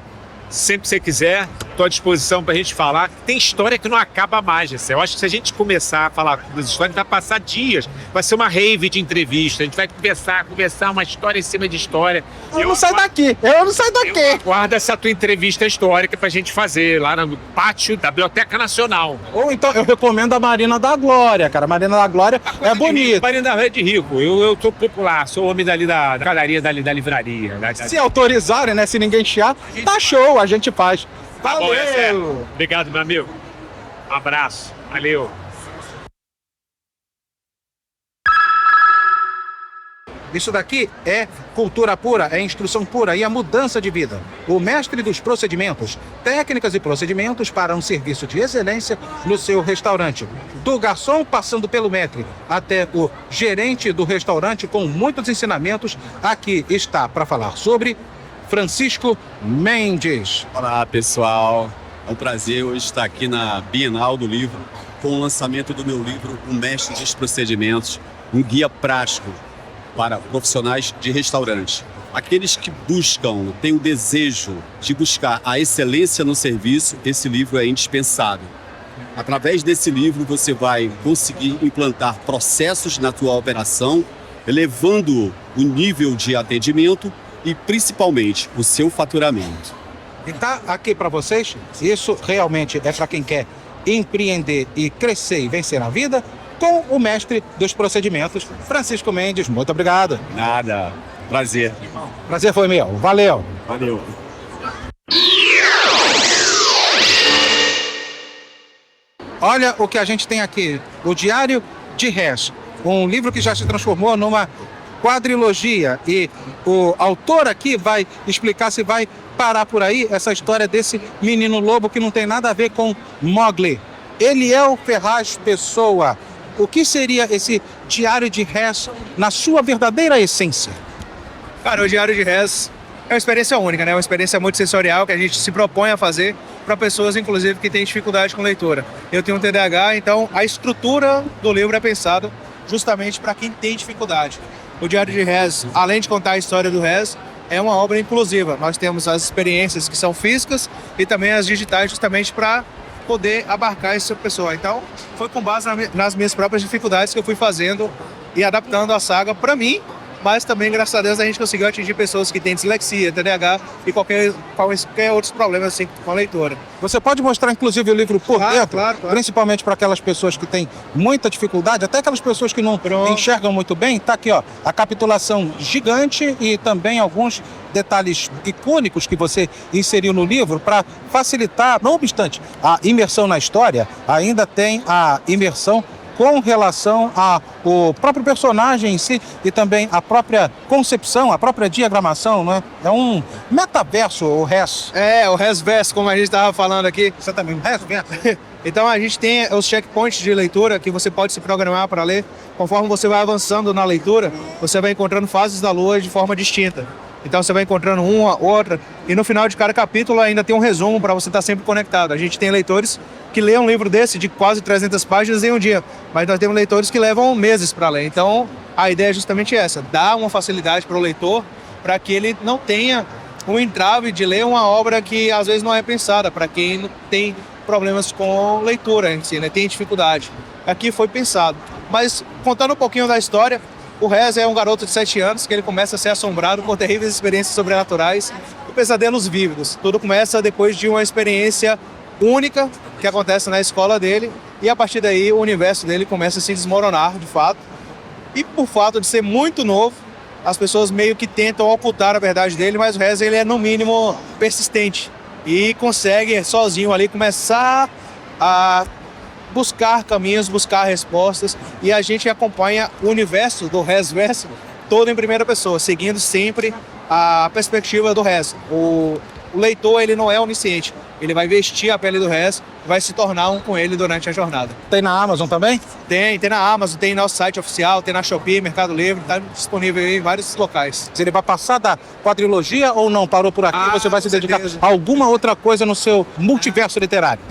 Sempre que você quiser, estou à disposição para a gente falar. Tem história que não acaba mais, Gessé. Eu acho que se a gente começar a falar das histórias, vai passar dias. Vai ser uma rave de entrevista. A gente vai conversar uma história em cima de história. Eu não saio daqui. Eu aguardo essa tua entrevista histórica para a gente fazer lá no pátio da Biblioteca Nacional. Ou então eu recomendo a Marina da Glória, cara. A Marina da Glória é bonita. Marina da Glória é de rico. Eu sou popular, sou homem dali da galeria, da livraria. Se autorizarem, né? Se ninguém chiar, tá show, a gente faz. Valeu! Tá bom, obrigado, meu amigo. Um abraço. Valeu. Isso daqui é cultura pura, é instrução pura e a mudança de vida. O mestre dos procedimentos, técnicas e procedimentos para um serviço de excelência no seu restaurante. Do garçom passando pelo maître até o gerente do restaurante, com muitos ensinamentos, aqui está para falar sobre Francisco Mendes. Olá, pessoal. É um prazer hoje estar aqui na Bienal do Livro com o lançamento do meu livro, O Mestre dos Procedimentos, um guia prático para profissionais de restaurante. Aqueles que têm o desejo de buscar a excelência no serviço, esse livro é indispensável. Através desse livro, você vai conseguir implantar processos na tua operação, elevando o nível de atendimento e, principalmente, o seu faturamento. E tá aqui para vocês, isso realmente é para quem quer empreender e crescer e vencer na vida, com o mestre dos procedimentos, Francisco Mendes. Muito obrigado. Nada. Prazer. Prazer foi meu. Valeu. Valeu. Olha o que a gente tem aqui. O Diário de Hess. Um livro que já se transformou numa quadrilogia. E o autor aqui vai explicar se vai parar por aí essa história desse menino lobo que não tem nada a ver com Mowgli. Eliel Ferraz Pessoa. O que seria esse Diário de Hess na sua verdadeira essência? Cara, o Diário de Hess é uma experiência única, né? Uma experiência muito sensorial que a gente se propõe a fazer para pessoas, inclusive, que têm dificuldade com leitura. Eu tenho um TDAH, então a estrutura do livro é pensada justamente para quem tem dificuldade. O Diário de Hess, além de contar a história do Hess, é uma obra inclusiva. Nós temos as experiências que são físicas e também as digitais, justamente para poder abarcar essa pessoa. Então, foi com base nas minhas próprias dificuldades que eu fui fazendo e adaptando a saga para mim, mas também, graças a Deus, a gente conseguiu atingir pessoas que têm dislexia, TDAH e qualquer outros problemas assim com a leitura. Você pode mostrar, inclusive, o livro por dentro? Claro. Principalmente para aquelas pessoas que têm muita dificuldade, até aquelas pessoas que não enxergam muito bem. Tá aqui, ó, a capitulação gigante e também alguns detalhes icônicos que você inseriu no livro para facilitar. Não obstante a imersão na história, ainda tem a imersão com relação ao próprio personagem em si e também a própria concepção, a própria diagramação, né? É um metaverso, o Hess. É, o Hessverso, como a gente estava falando aqui. Exatamente, o Hessverso. Então a gente tem os checkpoints de leitura que você pode se programar para ler. Conforme você vai avançando na leitura, você vai encontrando fases da lua de forma distinta. Então você vai encontrando uma, outra, e no final de cada capítulo ainda tem um resumo para você estar sempre conectado. A gente tem leitores que lêem um livro desse de quase 300 páginas em um dia, mas nós temos leitores que levam meses para ler. Então a ideia é justamente essa, dar uma facilidade para o leitor para que ele não tenha um entrave de ler uma obra que às vezes não é pensada, para quem não tem problemas com leitura em si, né? Tem dificuldade. Aqui foi pensado. Mas contando um pouquinho da história, o Hess é um garoto de 7 anos que ele começa a ser assombrado por terríveis experiências sobrenaturais e pesadelos vívidos. Tudo começa depois de uma experiência única que acontece na escola dele e a partir daí o universo dele começa a se desmoronar de fato. E por fato de ser muito novo, as pessoas meio que tentam ocultar a verdade dele, mas o Hess ele é no mínimo persistente e consegue sozinho ali começar a buscar caminhos, buscar respostas, e a gente acompanha o universo do Hessverso todo em primeira pessoa, seguindo sempre a perspectiva do Hess. O leitor ele não é onisciente, ele vai vestir a pele do resto e vai se tornar um com ele durante a jornada. Tem na Amazon também? Tem na Amazon, tem no nosso site oficial, tem na Shopee, Mercado Livre, tá disponível em vários locais. Ele vai passar da quadrilogia ou não? Parou por aqui? Você vai se dedicar a alguma outra coisa no seu multiverso literário?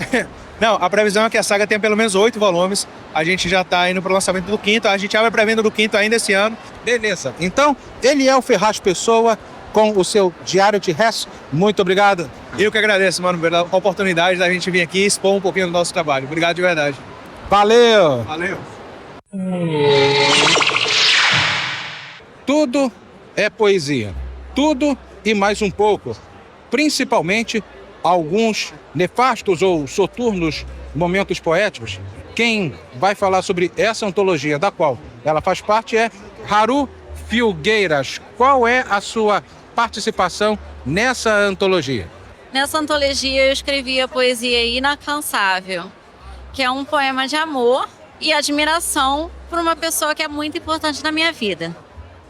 Não, a previsão é que a saga tenha pelo menos 8 volumes. A gente já está indo para o lançamento do 5º. A gente abre a pré-venda do 5º ainda esse ano. Beleza. Então, ele é o Ferraz Pessoa com o seu Diário de Resto. Muito obrigado. Eu que agradeço, mano, pela oportunidade da gente vir aqui e expor um pouquinho do nosso trabalho. Obrigado de verdade. Valeu! Valeu! Tudo é poesia. Tudo e mais um pouco. Principalmente alguns nefastos ou soturnos momentos poéticos. Quem vai falar sobre essa antologia da qual ela faz parte é Haru Filgueiras. Qual é a sua participação nessa antologia? Nessa antologia eu escrevi a poesia Inalcançável, que é um poema de amor e admiração por uma pessoa que é muito importante na minha vida.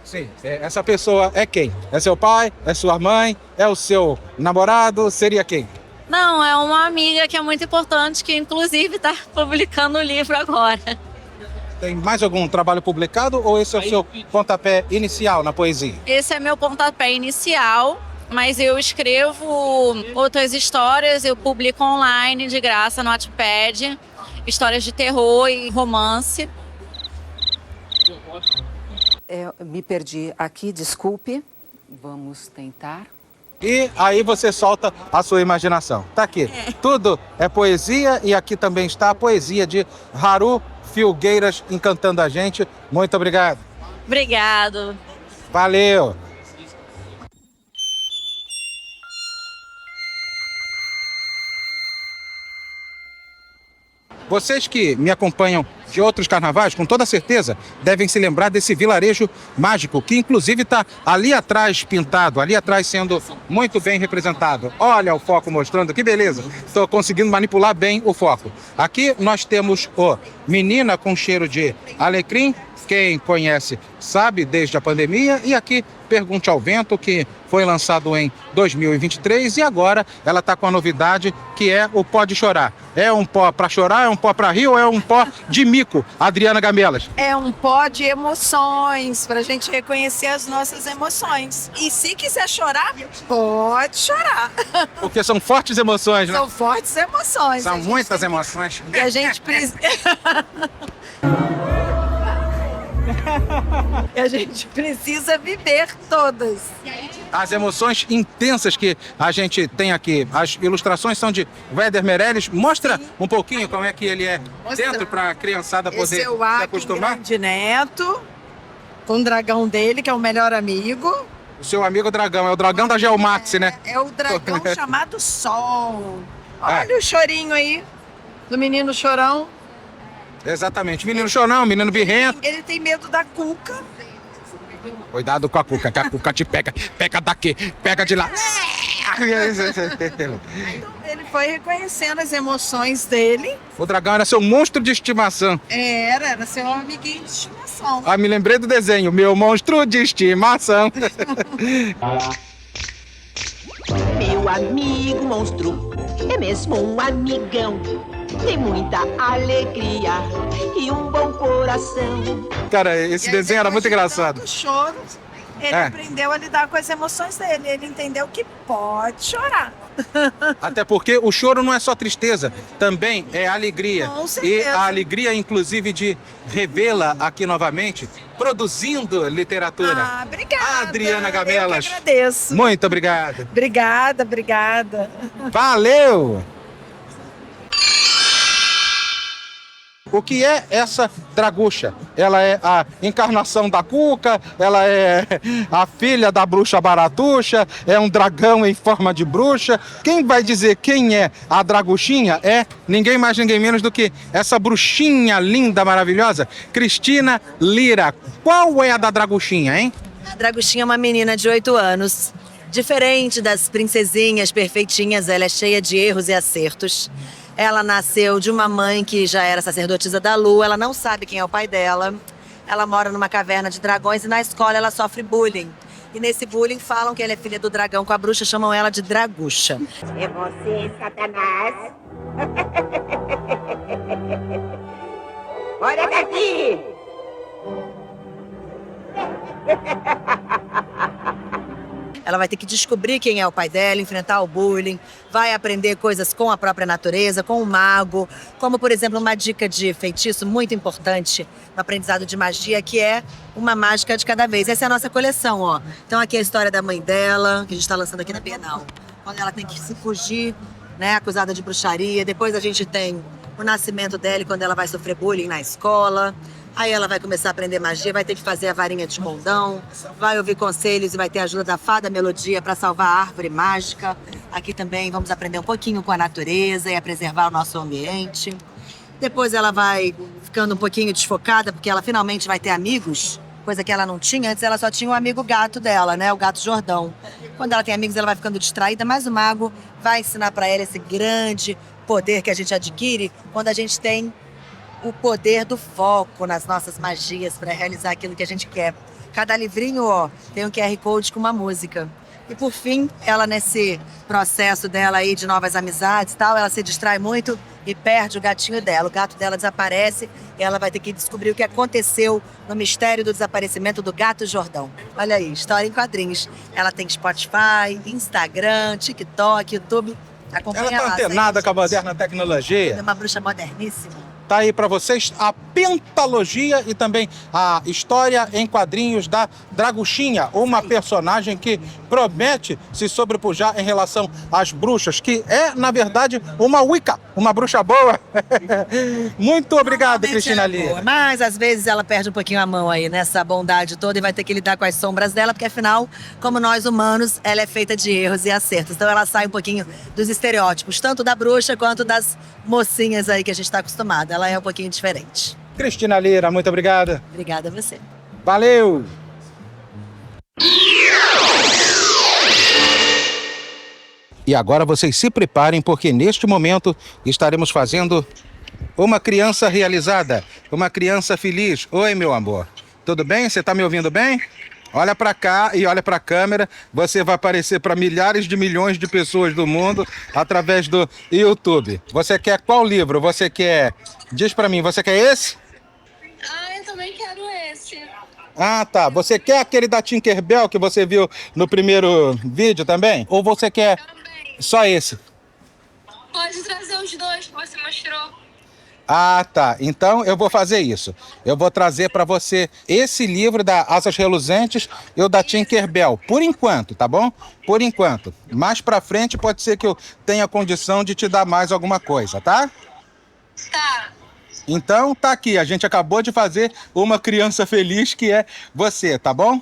Sim, essa pessoa é quem? É seu pai? É sua mãe? É o seu namorado? Seria quem? Não, é uma amiga que é muito importante, que inclusive está publicando o livro agora. Tem mais algum trabalho publicado ou esse é o seu pontapé inicial na poesia? Esse é meu pontapé inicial, mas eu escrevo outras histórias, eu publico online de graça no Wattpad, histórias de terror e romance. Me perdi aqui, desculpe. Vamos tentar. E aí você solta a sua imaginação. Tá aqui. Tudo é poesia e aqui também está a poesia de Haru Filgueiras encantando a gente. Muito obrigado. Obrigado. Valeu. Vocês que me acompanham de outros carnavais, com toda certeza, devem se lembrar desse vilarejo mágico, que inclusive está ali atrás pintado, ali atrás sendo muito bem representado. Olha o foco mostrando, que beleza. Estou conseguindo manipular bem o foco. Aqui nós temos o Menina com Cheiro de Alecrim, quem conhece sabe desde a pandemia, e aqui Pergunte ao Vento, que foi lançado em 2023 e agora ela está com a novidade que é o Pode Chorar. É um pó para chorar, é um pó para rir ou é um pó de mico, Adriana Gamelas? É um pó de emoções, para a gente reconhecer as nossas emoções. E se quiser chorar, pode chorar. Porque são fortes emoções, né? São fortes emoções. São muitas emoções. E a gente precisa... E a gente precisa viver todas. As emoções intensas que a gente tem aqui. As ilustrações são de Weder Meirelles. Mostra um pouquinho como é que ele é dentro para a criançada poder Esse é o se Akin acostumar. Grande Neto, com o dragão dele, que é o melhor amigo. O seu amigo dragão, é o dragão da Geomax, né? É o dragão chamado Sol. Olha o chorinho aí do menino chorão. Exatamente. Menino chorão, menino birrento. Ele tem medo da cuca. Cuidado com a cuca, que a cuca te pega. Pega daqui, pega de lá. Então, ele foi reconhecendo as emoções dele. O dragão era seu monstro de estimação. Era seu amiguinho de estimação. Ah, me lembrei do desenho, meu monstro de estimação. Meu amigo monstro é mesmo um amigão. Tem muita alegria e um bom coração. Cara, esse desenho era muito engraçado. O choro, ele aprendeu a lidar com as emoções dele. Ele entendeu que pode chorar. Até porque o choro não é só tristeza, também é alegria. Com certeza. E a alegria, inclusive, de revê-la aqui novamente, produzindo literatura. Obrigada. Adriana Gamelas. Eu que agradeço. Muito obrigado. Obrigada. Valeu! O que é essa dragucha? Ela é a encarnação da Cuca, ela é a filha da bruxa Baratuxa, é um dragão em forma de bruxa. Quem vai dizer quem é a draguchinha é ninguém mais, ninguém menos do que essa bruxinha linda, maravilhosa, Cristina Lira. Qual é a da draguchinha, hein? A draguchinha é uma menina de 8 anos. Diferente das princesinhas perfeitinhas, ela é cheia de erros e acertos. Ela nasceu de uma mãe que já era sacerdotisa da lua, ela não sabe quem é o pai dela. Ela mora numa caverna de dragões e na escola ela sofre bullying. E nesse bullying falam que ela é filha do dragão com a bruxa, chamam ela de Draguxa. É você, Satanás. Olha daqui! Ela vai ter que descobrir quem é o pai dela, enfrentar o bullying, vai aprender coisas com a própria natureza, com o mago, como, por exemplo, uma dica de feitiço muito importante no aprendizado de magia, que é uma mágica de cada vez. Essa é a nossa coleção, ó. Então aqui é a história da mãe dela, que a gente está lançando aqui na Bienal. Quando ela tem que se fugir, né, acusada de bruxaria. Depois a gente tem o nascimento dela, quando ela vai sofrer bullying na escola. Aí ela vai começar a aprender magia, vai ter que fazer a varinha de condão, vai ouvir conselhos e vai ter a ajuda da fada melodia para salvar a árvore mágica. Aqui também vamos aprender um pouquinho com a natureza e a preservar o nosso ambiente. Depois ela vai ficando um pouquinho desfocada, porque ela finalmente vai ter amigos, coisa que ela não tinha. Antes ela só tinha o amigo gato dela, né? O gato Jordão. Quando ela tem amigos, ela vai ficando distraída, mas o mago vai ensinar para ela esse grande poder que a gente adquire quando a gente tem o poder do foco nas nossas magias para realizar aquilo que a gente quer. Cada livrinho, ó, tem um QR Code com uma música. E por fim, ela nesse processo dela aí de novas amizades e tal, ela se distrai muito e perde o gatinho dela. O gato dela desaparece e ela vai ter que descobrir o que aconteceu no mistério do desaparecimento do gato Jordão. Olha aí, história em quadrinhos. Ela tem Spotify, Instagram, TikTok, YouTube. Acompanha Ela tá antenada com a moderna tecnologia. É uma bruxa moderníssima. Tá aí para vocês a pentalogia e também a história em quadrinhos da Draguxinha, uma personagem que promete se sobrepujar em relação às bruxas, que é, na verdade, uma Wicca, uma bruxa boa. Muito obrigado, Cristina Lira. Mas, às vezes, ela perde um pouquinho a mão aí nessa bondade toda e vai ter que lidar com as sombras dela, porque, afinal, como nós humanos, ela é feita de erros e acertos. Então, ela sai um pouquinho dos estereótipos, tanto da bruxa quanto das mocinhas aí que a gente está acostumado. Ela é um pouquinho diferente. Cristina Lira, muito obrigada. Obrigada a você. Valeu! E agora vocês se preparem, porque neste momento estaremos fazendo uma criança realizada, uma criança feliz. Oi, meu amor. Tudo bem? Você está me ouvindo bem? Olha para cá e olha para a câmera. Você vai aparecer para milhares de milhões de pessoas do mundo através do YouTube. Você quer qual livro? Você quer... Diz para mim, você quer esse? Ah, eu também quero esse. Ah, tá. Você quer aquele da Tinkerbell que você viu no primeiro vídeo também? Ou você quer só esse? Pode trazer os dois que você mostrou. Ah, tá. Então eu vou fazer isso. Eu vou trazer para você esse livro da Asas Reluzentes e o da Tinkerbell. Por enquanto, tá bom? Por enquanto. Mais para frente pode ser que eu tenha condição de te dar mais alguma coisa, tá? Tá. Então tá aqui. A gente acabou de fazer uma criança feliz que é você, tá bom?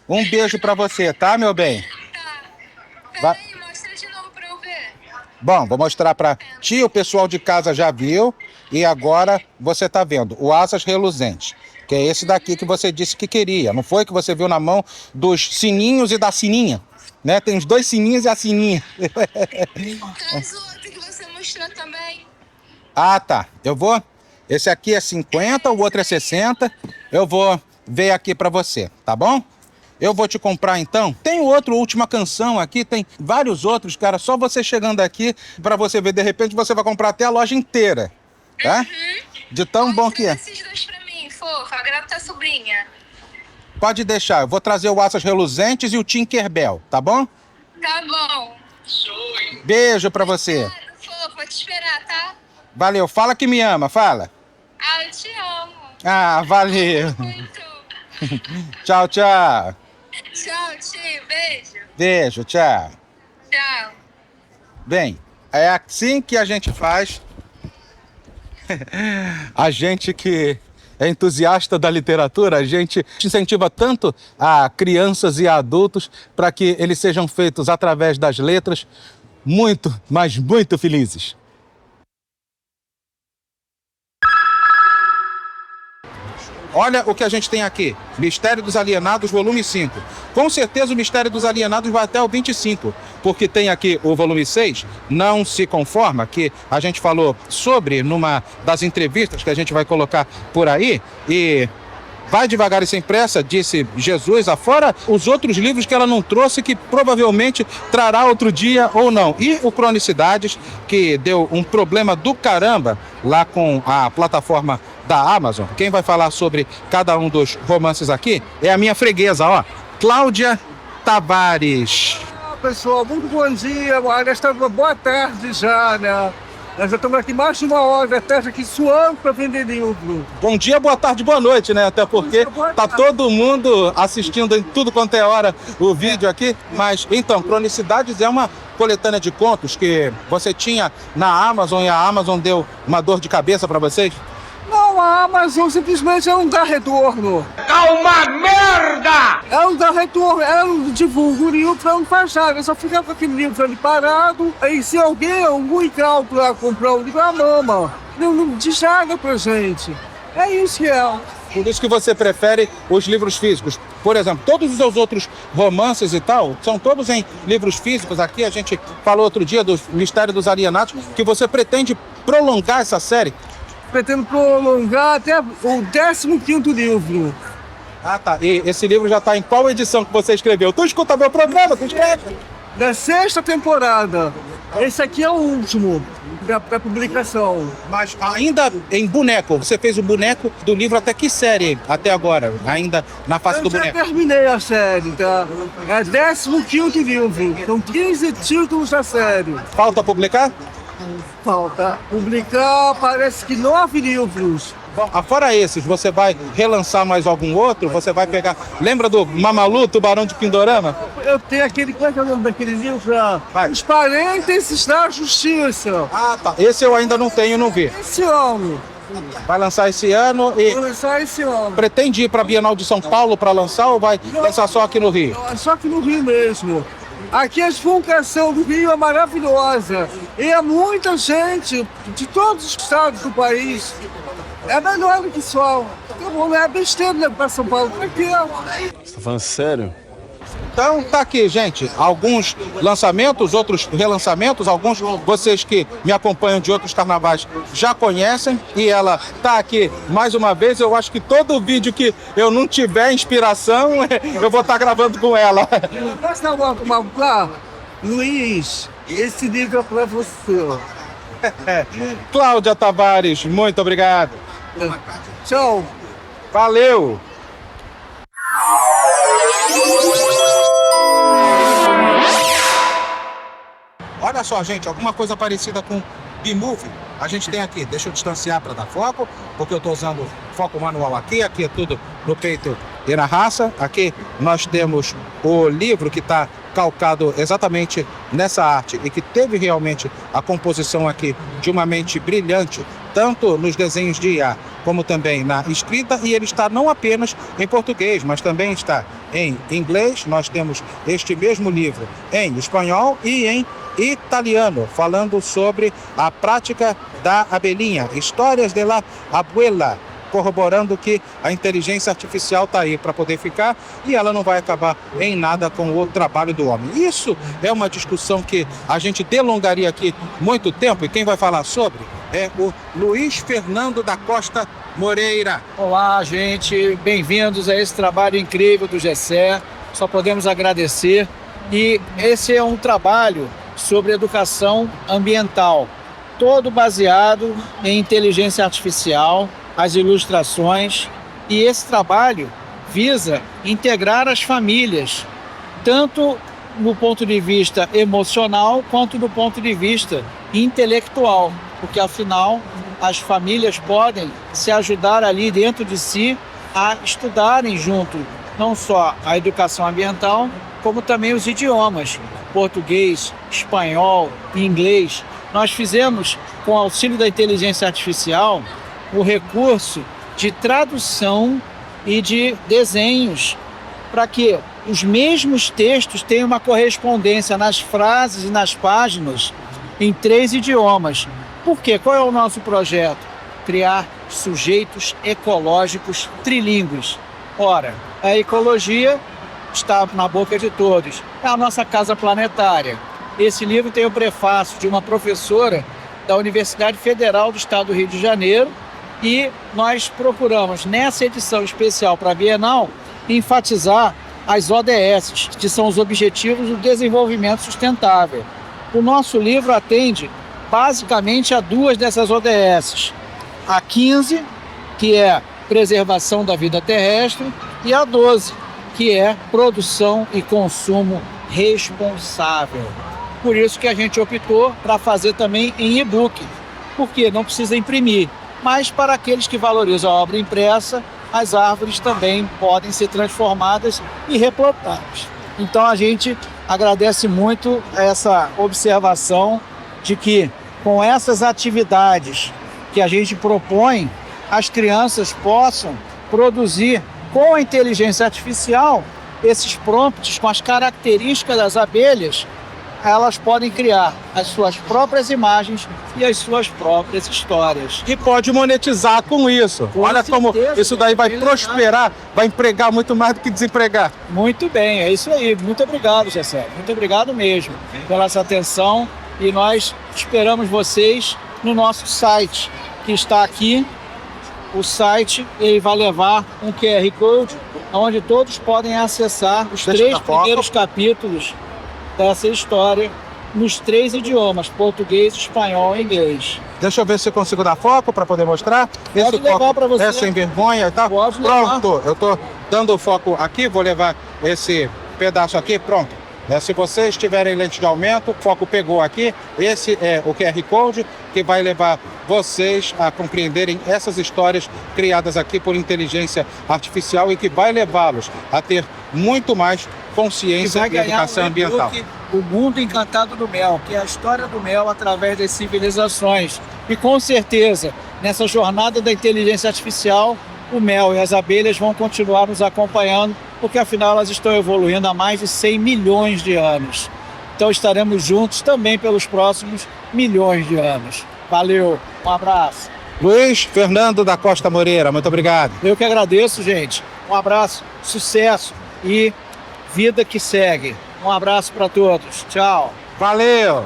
Um beijo para você, tá, meu bem? Tá. Peraí, mostra de novo pra eu ver. Bom, vou mostrar para ti, o pessoal de casa já viu. E agora você tá vendo o Asas Reluzentes, que é esse daqui que você disse que queria. Não foi que você viu na mão dos sininhos e da sininha? Né? Tem os dois sininhos e a sininha. Traz o outro que você mostrou também. Ah, tá. Eu vou... Esse aqui é 50, o outro é 60. Eu vou ver aqui para você, tá bom? Eu vou te comprar então. Tem outro Última Canção aqui, tem vários outros, cara. Só você chegando aqui para você ver. De repente você vai comprar até a loja inteira. Tá? Uhum. De tão bom que é. Esses dois pra mim, fofa. Agrada tua sobrinha. Pode deixar. Eu vou trazer o Asas Reluzentes e o Tinkerbell, tá bom? Tá bom. Beijo pra você. Fofa, vou te esperar, tá? Valeu. Fala que me ama, fala. Ah, eu te amo. Ah, valeu. Muito. Tchau, tchau. Tchau, tio. Beijo. Beijo, tchau. Tchau. Bem, é assim que a gente faz. A gente que é entusiasta da literatura, a gente incentiva tanto a crianças e a adultos para que eles sejam feitos através das letras muito, mas muito felizes. Olha o que a gente tem aqui, Mistério dos Alienados, volume 5. Com certeza o Mistério dos Alienados vai até o 25, porque tem aqui o volume 6, Não Se Conforma, que a gente falou sobre numa das entrevistas que a gente vai colocar por aí, e vai devagar e sem pressa, disse Jesus, afora os outros livros que ela não trouxe, que provavelmente trará outro dia ou não. E o Cronicidades, que deu um problema do caramba lá com a plataforma da Amazon. Quem vai falar sobre cada um dos romances aqui é a minha freguesa, ó, Cláudia Tavares. Pessoal, muito bom dia, boa tarde já, né? Nós já estamos aqui mais de uma hora, até aqui suando para vender livro. Bom dia, boa tarde, boa noite, né? Até porque tá todo mundo assistindo em tudo quanto é hora o vídeo aqui. Mas, então, Cronicidades é uma coletânea de contos que você tinha na Amazon e a Amazon deu uma dor de cabeça para vocês? Não, a Amazon simplesmente não dá retorno. É uma merda! Ela não dá retorno, ela não divulga o livro, ela não faz nada. Eu só fica com aquele livro ali parado. Aí se algum incauto lá comprar o livro, a mama. Não diz nada pra gente. É isso que é. Por isso que você prefere os livros físicos. Por exemplo, todos os seus outros romances e tal, são todos em livros físicos. Aqui a gente falou outro dia do Mistério dos Alienados, que você pretende prolongar essa série. Pretendo prolongar até o 15º livro. Ah, tá. E esse livro já está em qual edição que você escreveu? Tu escuta meu programa, tu escreve? Da 6ª temporada. Esse aqui é o último da publicação. Mas ainda em boneco, você fez o boneco do livro até que série até agora? Ainda na face do boneco? Eu já terminei a série, tá? É 15º livro. São 15 títulos da série. Falta publicar? Falta publicar, parece que 9 livros. Bom, afora esses, você vai relançar mais algum outro? Você vai pegar... Lembra do Mamalu, Tubarão de Pindorama? Eu tenho aquele... Como é que é o nome daquele livro? Os Parênteses da Justiça. Ah, tá. Esse eu ainda não tenho, não vi. Esse ano. Vai lançar esse ano e... Vai lançar esse ano. Pretende ir para a Bienal de São Paulo para lançar ou vai lançar só aqui no Rio? Só aqui no Rio mesmo. Aqui a divulgação do Rio é maravilhosa. E é muita gente de todos os estados do país. É melhor do que só. Não é besteira levar para São Paulo. Por quê? Você tá falando sério? Então tá aqui, gente, alguns lançamentos, outros relançamentos, alguns vocês que me acompanham de outros carnavais já conhecem, e ela tá aqui mais uma vez. Eu acho que todo vídeo que eu não tiver inspiração, eu vou estar gravando com ela. Posso dar uma Luiz, esse livro é para você. Cláudia Tavares, muito obrigado. Tchau. Valeu. Olha só, gente, alguma coisa parecida com B-Movie a gente tem aqui. Deixa eu distanciar para dar foco, porque eu estou usando foco manual aqui é tudo no peito e na raça. Aqui nós temos o livro que está calcado exatamente nessa arte e que teve realmente a composição aqui de uma mente brilhante, tanto nos desenhos de IA como também na escrita, e ele está não apenas em português, mas também está em inglês. Nós temos este mesmo livro em espanhol e em italiano, falando sobre a prática da abelhinha, Histórias de la Abuela, corroborando que a inteligência artificial está aí para poder ficar e ela não vai acabar em nada com o trabalho do homem. Isso é uma discussão que a gente delongaria aqui muito tempo, e quem vai falar sobre é o Luiz Fernando da Costa Moreira. Olá, gente, bem-vindos a esse trabalho incrível do GCE, só podemos agradecer. E esse é um trabalho sobre educação ambiental, todo baseado em inteligência artificial, as ilustrações, e esse trabalho visa integrar as famílias, tanto no ponto de vista emocional quanto do ponto de vista intelectual, porque afinal as famílias podem se ajudar ali dentro de si a estudarem junto não só a educação ambiental, como também os idiomas, português, espanhol e inglês. Nós fizemos, com o auxílio da inteligência artificial, o recurso de tradução e de desenhos, para que os mesmos textos tenham uma correspondência nas frases e nas páginas em 3 idiomas. Por quê? Qual é o nosso projeto? Criar sujeitos ecológicos trilíngues. Ora, a ecologia está na boca de todos. É a nossa casa planetária. Esse livro tem o prefácio de uma professora da Universidade Federal do Estado do Rio de Janeiro, E nós procuramos, nessa edição especial para a Bienal, enfatizar as ODS, que são os Objetivos do Desenvolvimento Sustentável. O nosso livro atende basicamente a 2 dessas ODS. A 15, que é preservação da vida terrestre, e a 12, que é produção e consumo responsável. Por isso que a gente optou para fazer também em e-book, porque não precisa imprimir. Mas para aqueles que valorizam a obra impressa, as árvores também podem ser transformadas e replantadas. Então a gente agradece muito essa observação de que com essas atividades que a gente propõe, as crianças possam produzir com a inteligência artificial esses prompts com as características das abelhas. Elas podem criar as suas próprias imagens e as suas próprias histórias. E pode monetizar com isso. Olha como isso daí vai prosperar, vai empregar muito mais do que desempregar. Muito bem, é isso aí. Muito obrigado, Gessé. Muito obrigado mesmo pela essa atenção. E nós esperamos vocês no nosso site, que está aqui. O site ele vai levar um QR Code, onde todos podem acessar os 3 primeiros capítulos dessa história nos 3 idiomas, português, espanhol e inglês. Deixa eu ver se eu consigo dar foco para poder mostrar. Pode levar para você. É sem vergonha, tá? Pode Pronto, eu tô dando foco aqui, vou levar esse pedaço aqui, pronto. Se vocês tiverem lente de aumento, o foco pegou aqui. Esse é o QR Code que vai levar vocês a compreenderem essas histórias criadas aqui por inteligência artificial e que vai levá-los a ter muito mais consciência e educação ambiental. O Mundo Encantado do Mel, que é a história do mel através das civilizações. E com certeza, nessa jornada da inteligência artificial, o mel e as abelhas vão continuar nos acompanhando, porque afinal elas estão evoluindo há mais de 100 milhões de anos. Então estaremos juntos também pelos próximos milhões de anos. Valeu, um abraço. Luiz Fernando da Costa Moreira, muito obrigado. Eu que agradeço, gente. Um abraço, sucesso e vida que segue. Um abraço para todos. Tchau. Valeu.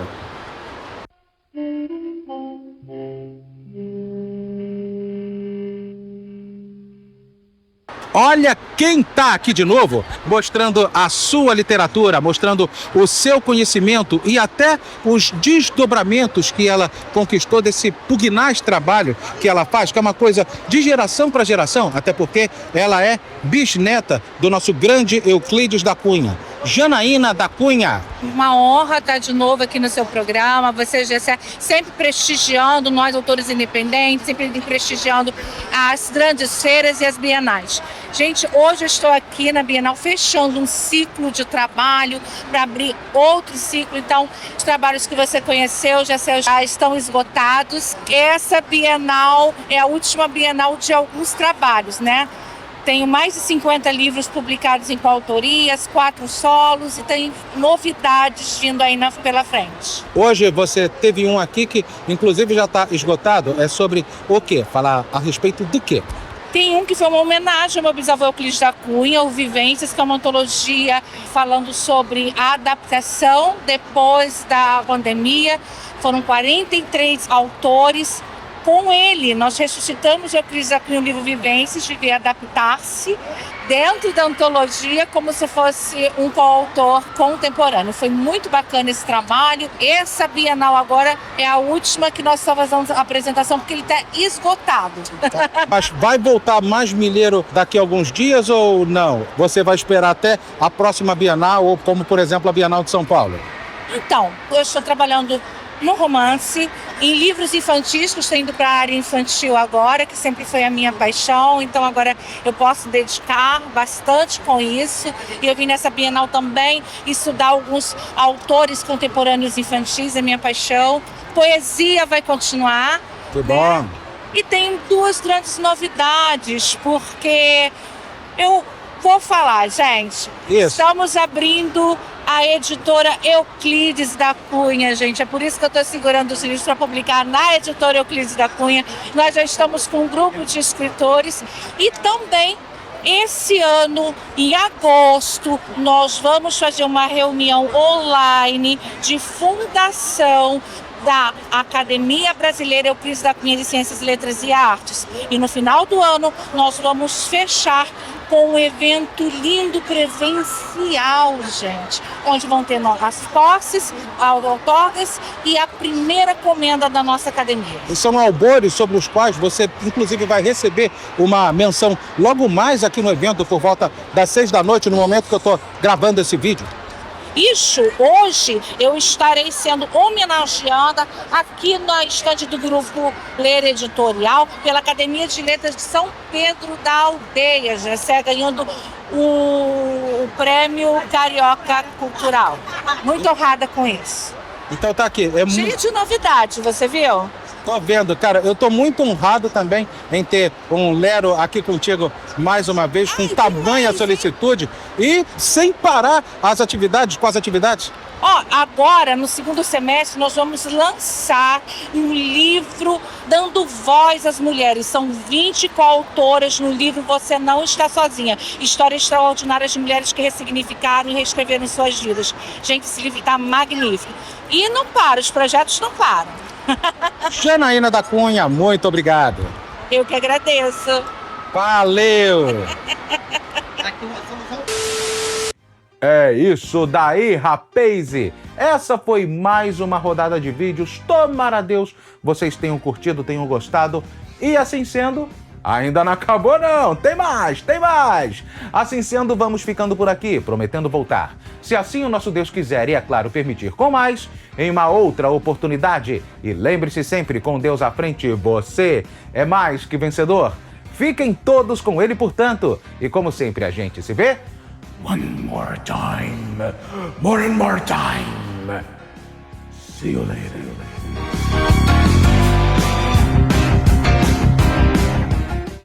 Olha quem está aqui de novo, mostrando a sua literatura, mostrando o seu conhecimento e até os desdobramentos que ela conquistou desse pugnaz trabalho que ela faz, que é uma coisa de geração para geração, até porque ela é bisneta do nosso grande Euclides da Cunha. Janaína da Cunha. Uma honra estar de novo aqui no seu programa, você já sempre prestigiando nós, autores independentes, sempre prestigiando as grandes feiras e as bienais. Gente, hoje eu estou aqui na Bienal fechando um ciclo de trabalho para abrir outro ciclo, então os trabalhos que você conheceu já estão esgotados. Essa Bienal é a última Bienal de alguns trabalhos, né? Tenho mais de 50 livros publicados em coautorias, 4 solos e tem novidades vindo aí pela frente. Hoje você teve um aqui que inclusive já está esgotado. É sobre o quê? Falar a respeito do quê? Tem um que foi uma homenagem ao meu bisavô Euclides da Cunha, o Vivências, que é uma antologia falando sobre a adaptação depois da pandemia. Foram 43 autores. Com ele, nós ressuscitamos Euclides da Cunha, o livro Vivências, de ver adaptar-se dentro da antologia como se fosse um coautor contemporâneo. Foi muito bacana esse trabalho. Essa Bienal agora é a última que nós só fazemos a apresentação, porque ele está esgotado. Mas vai voltar mais milheiro daqui a alguns dias ou não? Você vai esperar até a próxima Bienal, ou como, por exemplo, a Bienal de São Paulo? Então, eu estou trabalhando no romance, em livros infantis, que estou indo para a área infantil agora, que sempre foi a minha paixão, então agora eu posso dedicar bastante com isso. E eu vim nessa Bienal também estudar alguns autores contemporâneos infantis, é minha paixão. Poesia vai continuar. Que bom! Né? E tem 2 grandes novidades, porque eu vou falar, gente. Isso. Estamos abrindo a editora Euclides da Cunha, gente. É por isso que eu estou segurando os livros para publicar na editora Euclides da Cunha. Nós já estamos com um grupo de escritores e também esse ano, em agosto, nós vamos fazer uma reunião online de fundação da Academia Brasileira Euclides da Cunha de Ciências, Letras e Artes. E no final do ano nós vamos fechar com um evento lindo presencial, gente, onde vão ter as posses, outorgas e a primeira comenda da nossa academia. São albores sobre os quais você, inclusive, vai receber uma menção logo mais aqui no evento, por volta das 6 da noite, no momento que eu estou gravando esse vídeo. Isso, hoje eu estarei sendo homenageada aqui na estande do Grupo Ler Editorial pela Academia de Letras de São Pedro da Aldeia, Gessé, ganhando o Prêmio Carioca Cultural. Muito honrada com isso. Então tá aqui. Cheio de novidade, você viu? Tô vendo, cara. Eu tô muito honrado também em ter um Lero aqui contigo mais uma vez, com tamanha solicitude e sem parar com as atividades. Agora, no segundo semestre, nós vamos lançar um livro dando voz às mulheres. São 20 coautoras no livro Você Não Está Sozinha. Histórias extraordinárias de mulheres que ressignificaram e reescreveram suas vidas. Gente, esse livro está magnífico. E não para, os projetos não param. Janaína da Cunha, muito obrigado. Eu que agradeço. Valeu! É isso daí, rapaz! Essa foi mais uma rodada de vídeos. Tomara a Deus vocês tenham curtido, tenham gostado. E assim sendo, ainda não acabou não, tem mais! Assim sendo, vamos ficando por aqui, prometendo voltar. Se assim o nosso Deus quiser e, é claro, permitir com mais, em uma outra oportunidade. E lembre-se sempre, com Deus à frente, você é mais que vencedor. Fiquem todos com Ele, portanto. E como sempre, a gente se vê... One more time. More and more time. See you later.